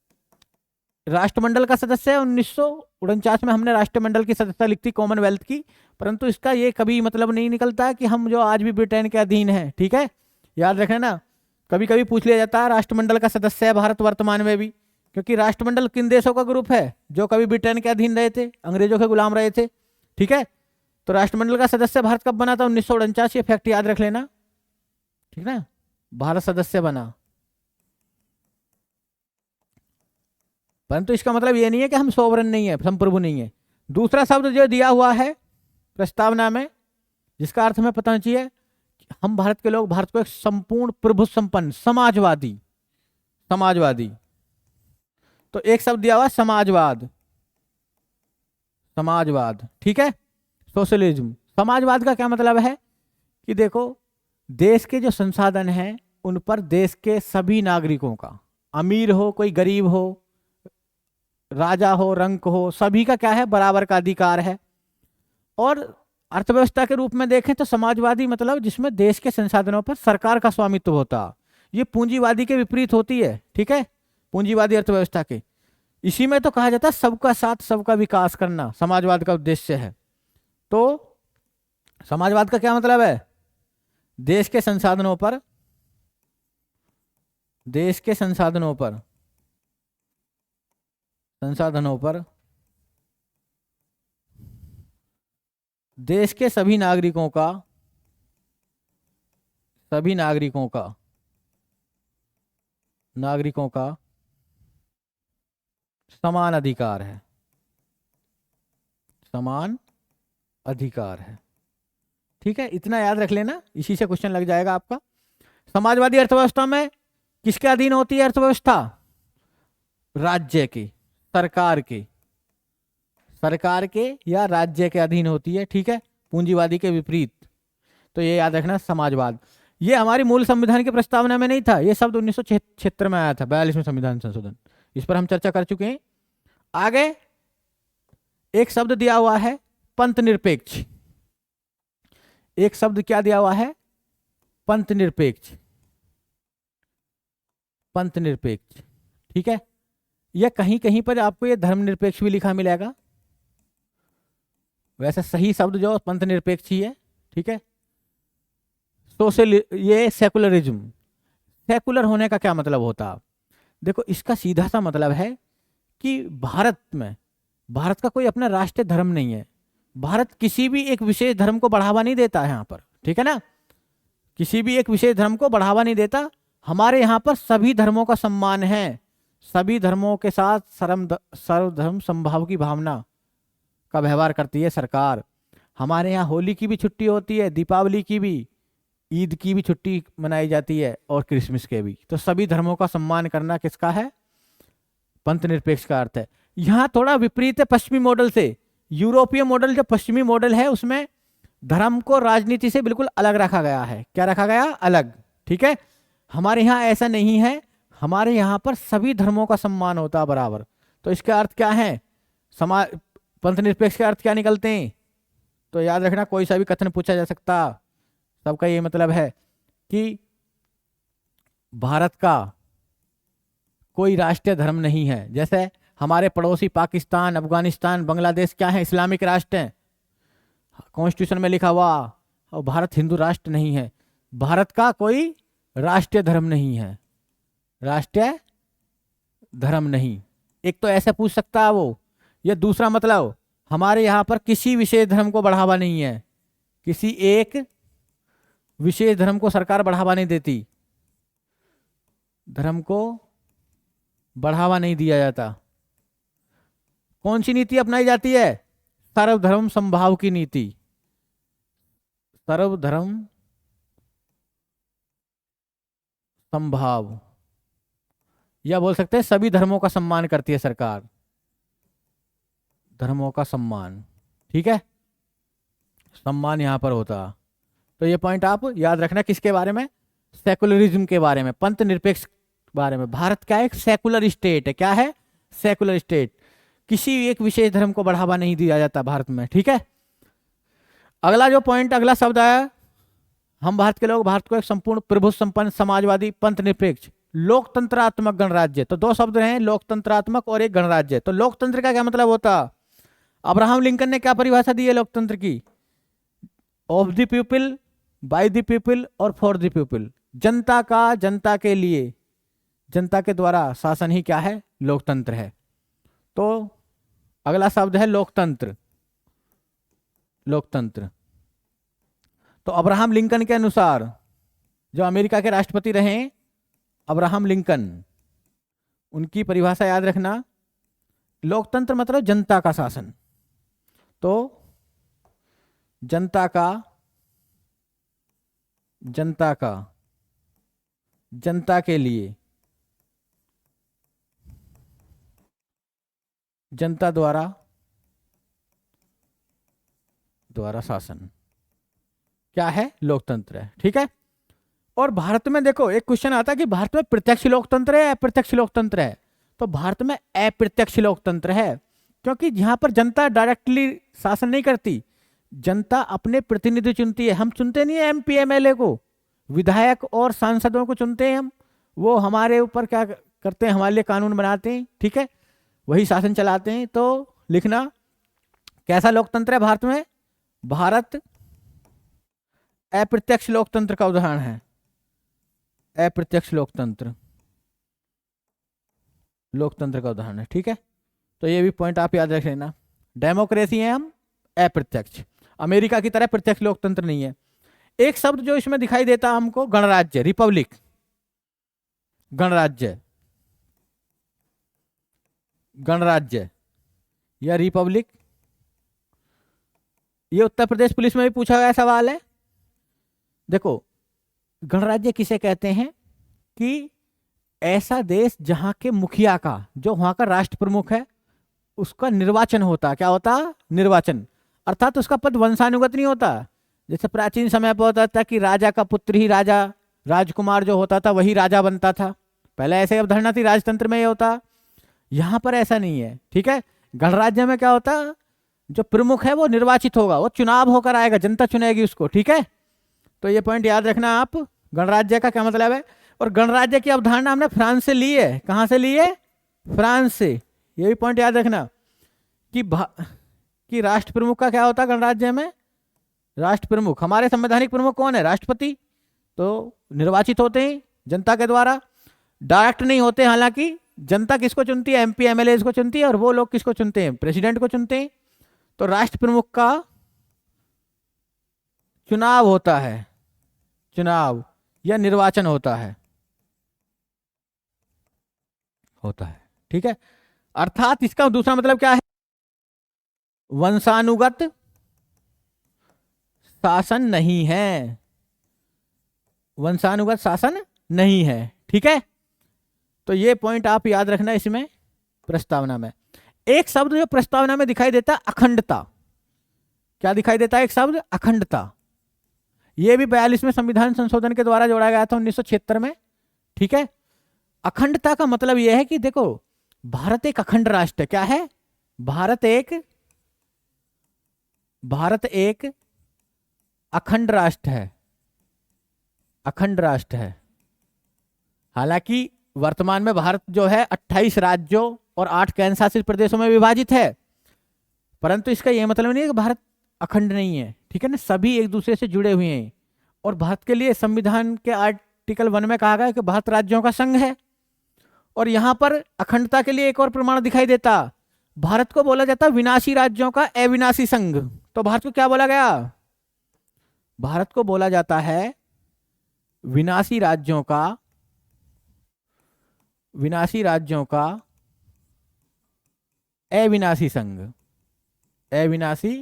राष्ट्रमंडल का सदस्य है। 1949 में हमने राष्ट्रमंडल की सदस्यता लिखी कॉमनवेल्थ की, परंतु इसका ये कभी मतलब नहीं निकलता कि हम जो आज भी ब्रिटेन के अधीन है, ठीक है, याद रखना ना। कभी कभी पूछ लिया जाता है राष्ट्रमंडल का सदस्य है भारत वर्तमान में भी, क्योंकि राष्ट्रमंडल किन देशों का ग्रुप है, जो कभी ब्रिटेन के अधीन रहे थे, अंग्रेजों के गुलाम रहे थे। ठीक है, तो राष्ट्रमंडल का सदस्य भारत कब बना था? 1949। ये फैक्ट याद रख लेना, ठीक ना, भारत सदस्य बना। परंतु इसका मतलब ये नहीं है कि हम सोवरेन नहीं है, संप्रभु नहीं है। दूसरा शब्द जो दिया हुआ है प्रस्तावना में, जिसका अर्थ हमें पता होना चाहिए, हम भारत के लोग भारत को एक संपूर्ण प्रभु संपन्न समाजवादी, समाजवादी, तो एक शब्द दिया हुआ समाजवाद, समाजवाद। ठीक है, सोशलिज्म। समाजवाद का क्या मतलब है कि देखो, देश के जो संसाधन हैं उन पर देश के सभी नागरिकों का, अमीर हो कोई गरीब हो, राजा हो रंक हो, सभी का क्या है, बराबर का अधिकार है। और अर्थव्यवस्था के रूप में देखें तो समाजवादी मतलब जिसमें देश के संसाधनों पर सरकार का स्वामित्व होता, ये पूंजीवादी के विपरीत होती है। ठीक है, पूंजीवादी अर्थव्यवस्था के, इसी में तो कहा जाता है सबका साथ सबका विकास करना समाजवाद का उद्देश्य है। तो समाजवाद का क्या मतलब है? देश के संसाधनों पर, देश के संसाधनों पर, संसाधनों पर देश के सभी नागरिकों का, सभी नागरिकों का, नागरिकों का समान अधिकार है, समान अधिकार है। ठीक है, इतना याद रख लेना, इसी से क्वेश्चन लग जाएगा आपका। समाजवादी अर्थव्यवस्था में किसके अधीन होती है अर्थव्यवस्था? राज्य की, सरकार के, सरकार के या राज्य के अधीन होती है। ठीक है, पूंजीवादी के विपरीत। तो ये याद रखना समाजवाद। ये हमारी मूल संविधान की प्रस्तावना में नहीं था, ये शब्द 1976 में आया था, 42वें संविधान संशोधन, इस पर हम चर्चा कर चुके हैं। आगे एक शब्द दिया हुआ है पंथ निरपेक्ष। एक शब्द क्या दिया हुआ है? पंथ निरपेक्ष, पंथ निरपेक्ष। ठीक है, यह कहीं कहीं पर आपको ये धर्मनिरपेक्ष भी लिखा मिलेगा, वैसे सही शब्द जो पंथ निरपेक्ष ही है। ठीक है, सोशल, ये सेकुलरिज्म। सेकुलर होने का क्या मतलब होता? देखो, इसका सीधा सा मतलब है कि भारत में, भारत का कोई अपना राष्ट्रीय धर्म नहीं है, भारत किसी भी एक विशेष धर्म को बढ़ावा नहीं देता है यहाँ पर। ठीक है ना, किसी भी एक विशेष धर्म को बढ़ावा नहीं देता। हमारे यहाँ पर सभी धर्मों का सम्मान है, सभी धर्मों के साथ सर्वधर्म समभाव की भावना का व्यवहार करती है सरकार। हमारे यहाँ होली की भी छुट्टी होती है, दीपावली की भी, ईद की भी छुट्टी मनाई जाती है, और क्रिसमस के भी। तो सभी धर्मों का सम्मान करना किसका है? पंथ निरपेक्ष का अर्थ है। यहाँ थोड़ा विपरीत है पश्चिमी मॉडल से। यूरोपीय मॉडल जो पश्चिमी मॉडल है उसमें धर्म को राजनीति से बिल्कुल अलग रखा गया है। क्या रखा गया? अलग। ठीक है, हमारे यहाँ ऐसा नहीं है, हमारे यहाँ पर सभी धर्मों का सम्मान होता है बराबर। तो इसके अर्थ क्या है? समाज, पंथ निरपेक्ष के अर्थ क्या निकलते हैं? तो याद रखना, कोई सा भी कथन पूछा जा सकता, सबका ये मतलब है कि भारत का कोई राष्ट्रीय धर्म नहीं है। जैसे हमारे पड़ोसी पाकिस्तान, अफगानिस्तान, बांग्लादेश क्या है? इस्लामिक राष्ट्र हैं, कॉन्स्टिट्यूशन में लिखा हुआ, और भारत हिंदू राष्ट्र नहीं है। भारत का कोई राष्ट्रीय धर्म नहीं है, राष्ट्रीय धर्म नहीं। एक तो ऐसे पूछ सकता है वो। ये दूसरा मतलब, हमारे यहाँ पर किसी विशेष धर्म को बढ़ावा नहीं है, किसी एक विशेष धर्म को सरकार बढ़ावा नहीं देती, धर्म को बढ़ावा नहीं दिया जाता। कौन सी नीति अपनाई जाती है? सर्वधर्म समभाव की नीति, सर्वधर्म समभाव, या बोल सकते हैं सभी धर्मों का सम्मान करती है सरकार, धर्मों का सम्मान। ठीक है, सम्मान यहां पर होता। तो ये पॉइंट आप याद रखना, किसके बारे में? सेकुलरिज्म के बारे में, पंथ निरपेक्ष बारे में। भारत क्या है? एक सेकुलर स्टेट है। क्या है? Secular state. किसी एक विशेष धर्म को बढ़ावा नहीं दिया जाता भारत में। ठीक है, अगला जो पॉइंट, अगला शब्द आया, हम भारत के लोग भारत को एक संपूर्ण प्रभु संपन्न समाजवादी पंथ निरपेक्ष लोकतंत्रात्मक गणराज्य। तो दो शब्द हैं, लोकतंत्रात्मक और एक गणराज्य। तो लोकतंत्र का क्या मतलब होता? अब्राहम लिंकन ने क्या परिभाषा दी है लोकतंत्र की? Of the people, by the people और फॉर द पीपल। जनता का, जनता के लिए, जनता के द्वारा शासन ही क्या है? लोकतंत्र है। तो अगला शब्द है लोकतंत्र। लोकतंत्र। तो अब्राहम लिंकन के अनुसार, जो अमेरिका के राष्ट्रपति रहे अब्राहम लिंकन, उनकी परिभाषा याद रखना, लोकतंत्र मतलब जनता का शासन। तो जनता का, जनता का, जनता के लिए, जनता द्वारा शासन क्या है? लोकतंत्र है। ठीक है। और भारत में देखो एक क्वेश्चन आता है कि भारत में प्रत्यक्ष लोकतंत्र है, अप्रत्यक्ष लोकतंत्र है। तो भारत में अप्रत्यक्ष लोकतंत्र है, क्योंकि यहां पर जनता डायरेक्टली शासन नहीं करती, जनता अपने प्रतिनिधि चुनती है। हम चुनते नहीं है एमपी एमएलए को, विधायक और सांसदों को चुनते हैं हम, वो हमारे ऊपर क्या करते हैं? हमारे लिए कानून बनाते हैं। ठीक है, वही शासन चलाते हैं। तो लिखना, कैसा लोकतंत्र है भारत में? भारत अप्रत्यक्ष लोकतंत्र का उदाहरण है। अप्रत्यक्ष लोकतंत्र, लोकतंत्र का उदाहरण है। ठीक है, तो ये भी पॉइंट आप याद रख लेना। डेमोक्रेसी है हम, अप्रत्यक्ष। अमेरिका की तरह प्रत्यक्ष लोकतंत्र नहीं है। एक शब्द जो इसमें दिखाई देता हमको, गणराज्य, रिपब्लिक, गणराज्य, गणराज्य या रिपब्लिक, ये उत्तर प्रदेश पुलिस में भी पूछा गया सवाल है। देखो, गणराज्य किसे कहते हैं? कि ऐसा देश जहां के मुखिया का, जो वहां का राष्ट्र प्रमुख है, उसका निर्वाचन होता। क्या होता? निर्वाचन। अर्थात उसका पद वंशानुगत नहीं होता। जैसे प्राचीन समय पर होता था कि राजा का पुत्र ही राजा, राजकुमार जो होता था वही राजा बनता था। पहले ऐसे अवधारणा थी, राजतंत्र में ये होता। यहां पर ऐसा नहीं है। ठीक है, गणराज्य में क्या होता? जो प्रमुख है वो निर्वाचित होगा, वो चुनाव होकर आएगा, जनता चुनेगी उसको। ठीक है, तो ये पॉइंट याद रखना आप। गणराज्य का क्या मतलब है? और गणराज्य की अवधारणा हमने फ्रांस से ली है। कहां से ली है? फ्रांस से। ये भी पॉइंट याद रखना कि राष्ट्र प्रमुख का क्या होता है गणराज्य में? राष्ट्र प्रमुख, हमारे संवैधानिक प्रमुख कौन है? राष्ट्रपति। तो निर्वाचित होते हैं जनता के द्वारा, डायरेक्ट नहीं होते। हालांकि जनता किसको चुनती है? एमपी एमएलए को चुनती है, और वो लोग किसको चुनते हैं? प्रेसिडेंट को चुनते हैं। तो राष्ट्र प्रमुख का चुनाव होता है, चुनाव या निर्वाचन होता है। ठीक है, अर्थात इसका दूसरा मतलब क्या है? वंशानुगत शासन नहीं है, वंशानुगत शासन नहीं है। ठीक है, तो ये पॉइंट आप याद रखना इसमें प्रस्तावना में। एक शब्द जो प्रस्तावना में दिखाई देता है, अखंडता। क्या दिखाई देता है? एक शब्द, अखंडता। यह भी 42वें संविधान संशोधन के द्वारा जोड़ा गया था 1976 में। ठीक है, अखंडता का मतलब यह है कि देखो, भारत एक अखंड राष्ट्र है। क्या है? भारत एक अखंड राष्ट्र है, अखंड राष्ट्र है। हालांकि वर्तमान में भारत जो है 28 राज्यों और 8 केंद्र शासित प्रदेशों में विभाजित है, परंतु इसका यह मतलब नहीं है कि भारत अखंड नहीं है। ठीक है ना, सभी एक दूसरे से जुड़े हुए हैं। और भारत के लिए संविधान के आर्टिकल 1 में कहा गया कि भारत राज्यों का संघ है। और यहां पर अखंडता के लिए एक और प्रमाण दिखाई देता, भारत को बोला जाता विनाशी राज्यों का अविनाशी संघ। तो भारत को क्या बोला गया? भारत को बोला जाता है विनाशी राज्यों का, विनाशी राज्यों का अविनाशी संघ, अविनाशी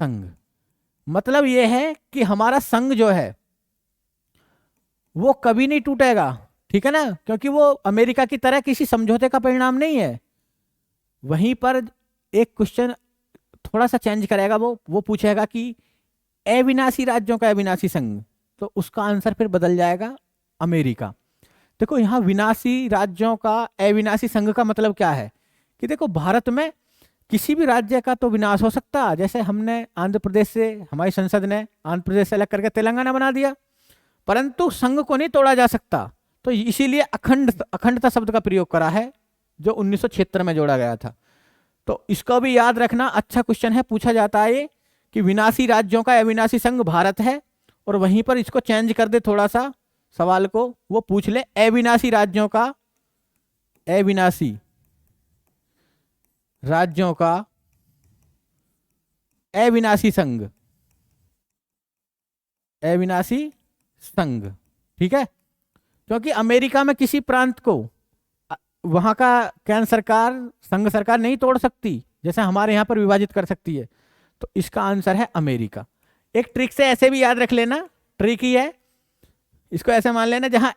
संघ। मतलब यह है कि हमारा संघ जो है वो कभी नहीं टूटेगा। ठीक है ना, क्योंकि वो अमेरिका की तरह किसी समझौते का परिणाम नहीं है। वहीं पर एक क्वेश्चन थोड़ा सा चेंज करेगा, वो पूछेगा कि अविनाशी राज्यों का अविनाशी संघ, तो उसका आंसर फिर बदल जाएगा अमेरिका। देखो, यहां विनाशी राज्यों का अविनाशी संघ का मतलब क्या है कि देखो, भारत में किसी भी राज्य का तो विनाश हो सकता। जैसे हमने आंध्र प्रदेश से, हमारी संसद ने आंध्र प्रदेश से अलग करके तेलंगाना बना दिया, परंतु संघ को नहीं तोड़ा जा सकता। तो इसीलिए अखंडता शब्द का प्रयोग करा है, जो 1976 में जोड़ा गया था। तो इसको भी याद रखना, अच्छा क्वेश्चन है, पूछा जाता है कि विनाशी राज्यों का अविनाशी संघ भारत है, और वहीं पर इसको चेंज कर दे थोड़ा सा, सवाल को वो पूछ ले, अविनाशी राज्यों का, अविनाशी राज्यों का अविनाशी संघ, अविनाशी संघ, ठीक है। क्योंकि अमेरिका में किसी प्रांत को वहां का केंद्र सरकार, संघ सरकार नहीं तोड़ सकती, जैसे हमारे यहाँ पर विभाजित कर सकती है। तो इसका आंसर है अमेरिका। एक ट्रिक से ऐसे भी याद रख लेना, ट्रिक ही है, इसको ऐसे मान लेना जहां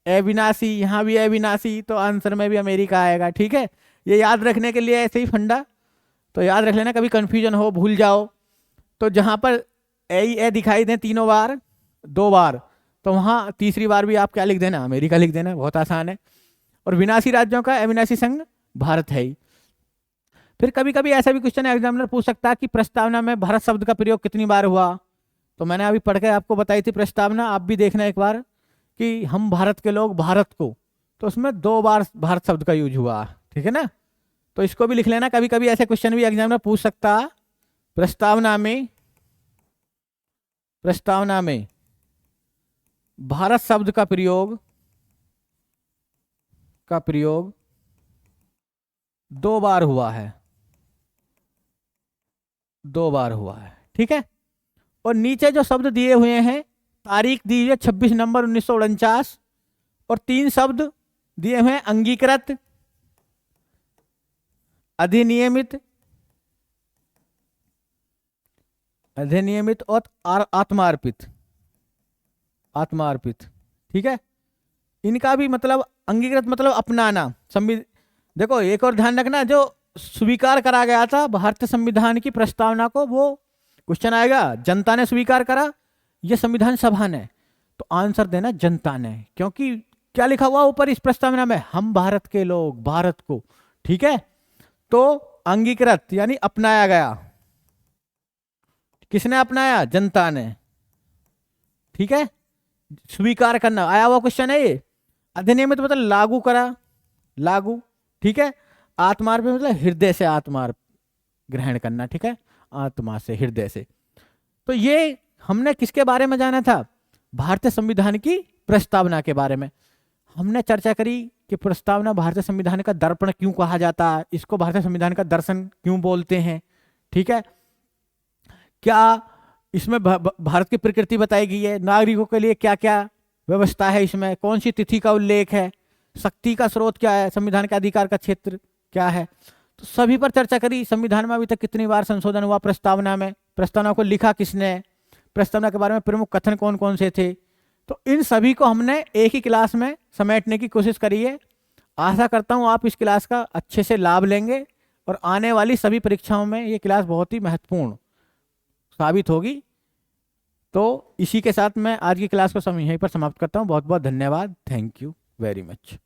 अविनाशी, यहाँ भी अविनाशी, तो आंसर में भी अमेरिका आएगा, ठीक है। ये याद रखने के लिए ऐसे ही फंडा, तो याद रख लेना, कभी कंफ्यूजन हो, भूल जाओ, तो जहां पर ए दिखाई दे तीनों बार, 2 बार, तो वहां तीसरी बार भी आप क्या लिख देना, अमेरिका लिख देना, बहुत आसान है। और विनाशी राज्यों का अविनाशी संघ भारत है ही। फिर कभी कभी ऐसा भी क्वेश्चन एग्जामिनर पूछ सकता है कि प्रस्तावना में भारत शब्द का प्रयोग कितनी बार हुआ। तो मैंने अभी पढ़ के आपको बताई थी प्रस्तावना, आप भी देखना एक बार कि हम भारत के लोग, भारत को, तो उसमें 2 बार भारत शब्द का यूज हुआ, ठीक है ना। तो इसको भी लिख लेना, कभी कभी ऐसे क्वेश्चन भी एग्जामिनर पूछ सकता, प्रस्तावना में, प्रस्तावना में भारत शब्द का प्रयोग, का प्रयोग 2 बार हुआ है, 2 बार हुआ है, ठीक है। और नीचे जो शब्द दिए हुए हैं, तारीख दी हुई है 26 नवंबर 1949, और 3 शब्द दिए हुए हैं, अंगीकृत, अधिनियमित, अधिनियमित और आत्मार्पित, आत्मार्पित, ठीक है। इनका भी मतलब, अंगीकृत मतलब अपनाना, देखो एक और ध्यान रखना, जो स्वीकार करा गया था भारतीय संविधान की प्रस्तावना को, वो क्वेश्चन आएगा, जनता ने स्वीकार करा, ये संविधान सभा ने, तो आंसर देना जनता ने, क्योंकि क्या लिखा हुआ ऊपर इस प्रस्तावना में, हम भारत के लोग, भारत को, ठीक है। तो अंगीकृत यानी अपनाया गया, किसने अपनाया, जनता ने, ठीक है। स्वीकार करना आया हुआ क्वेश्चन है ये। अधिनियमित मतलब लागू करा, लागू, ठीक है। आत्मार्पण मतलब हृदय से आत्मार्प ग्रहण करना, ठीक है, आत्मा से, हृदय से। तो ये हमने किसके बारे में जाना था, भारतीय संविधान की प्रस्तावना के बारे में हमने चर्चा करी कि प्रस्तावना भारतीय संविधान का दर्पण क्यों कहा जाता है, इसको भारतीय संविधान का दर्शन क्यों बोलते हैं, ठीक है। क्या इसमें भारत की प्रकृति बताई गई है, नागरिकों के लिए क्या क्या व्यवस्था है, इसमें कौन सी तिथि का उल्लेख है, शक्ति का स्रोत क्या है, संविधान के अधिकार का क्षेत्र क्या है, तो सभी पर चर्चा करी। संविधान में अभी तक कितनी बार संशोधन हुआ, प्रस्तावना में, प्रस्तावना को लिखा किसने, प्रस्तावना के बारे में प्रमुख कथन कौन कौन से थे, तो इन सभी को हमने एक ही क्लास में समेटने की कोशिश करी है। आशा करता हूँ आप इस क्लास का अच्छे से लाभ लेंगे और आने वाली सभी परीक्षाओं में ये क्लास बहुत ही महत्वपूर्ण साबित होगी। तो इसी के साथ मैं आज की क्लास को यहीं पर समाप्त करता हूँ। बहुत बहुत धन्यवाद, थैंक यू वेरी मच।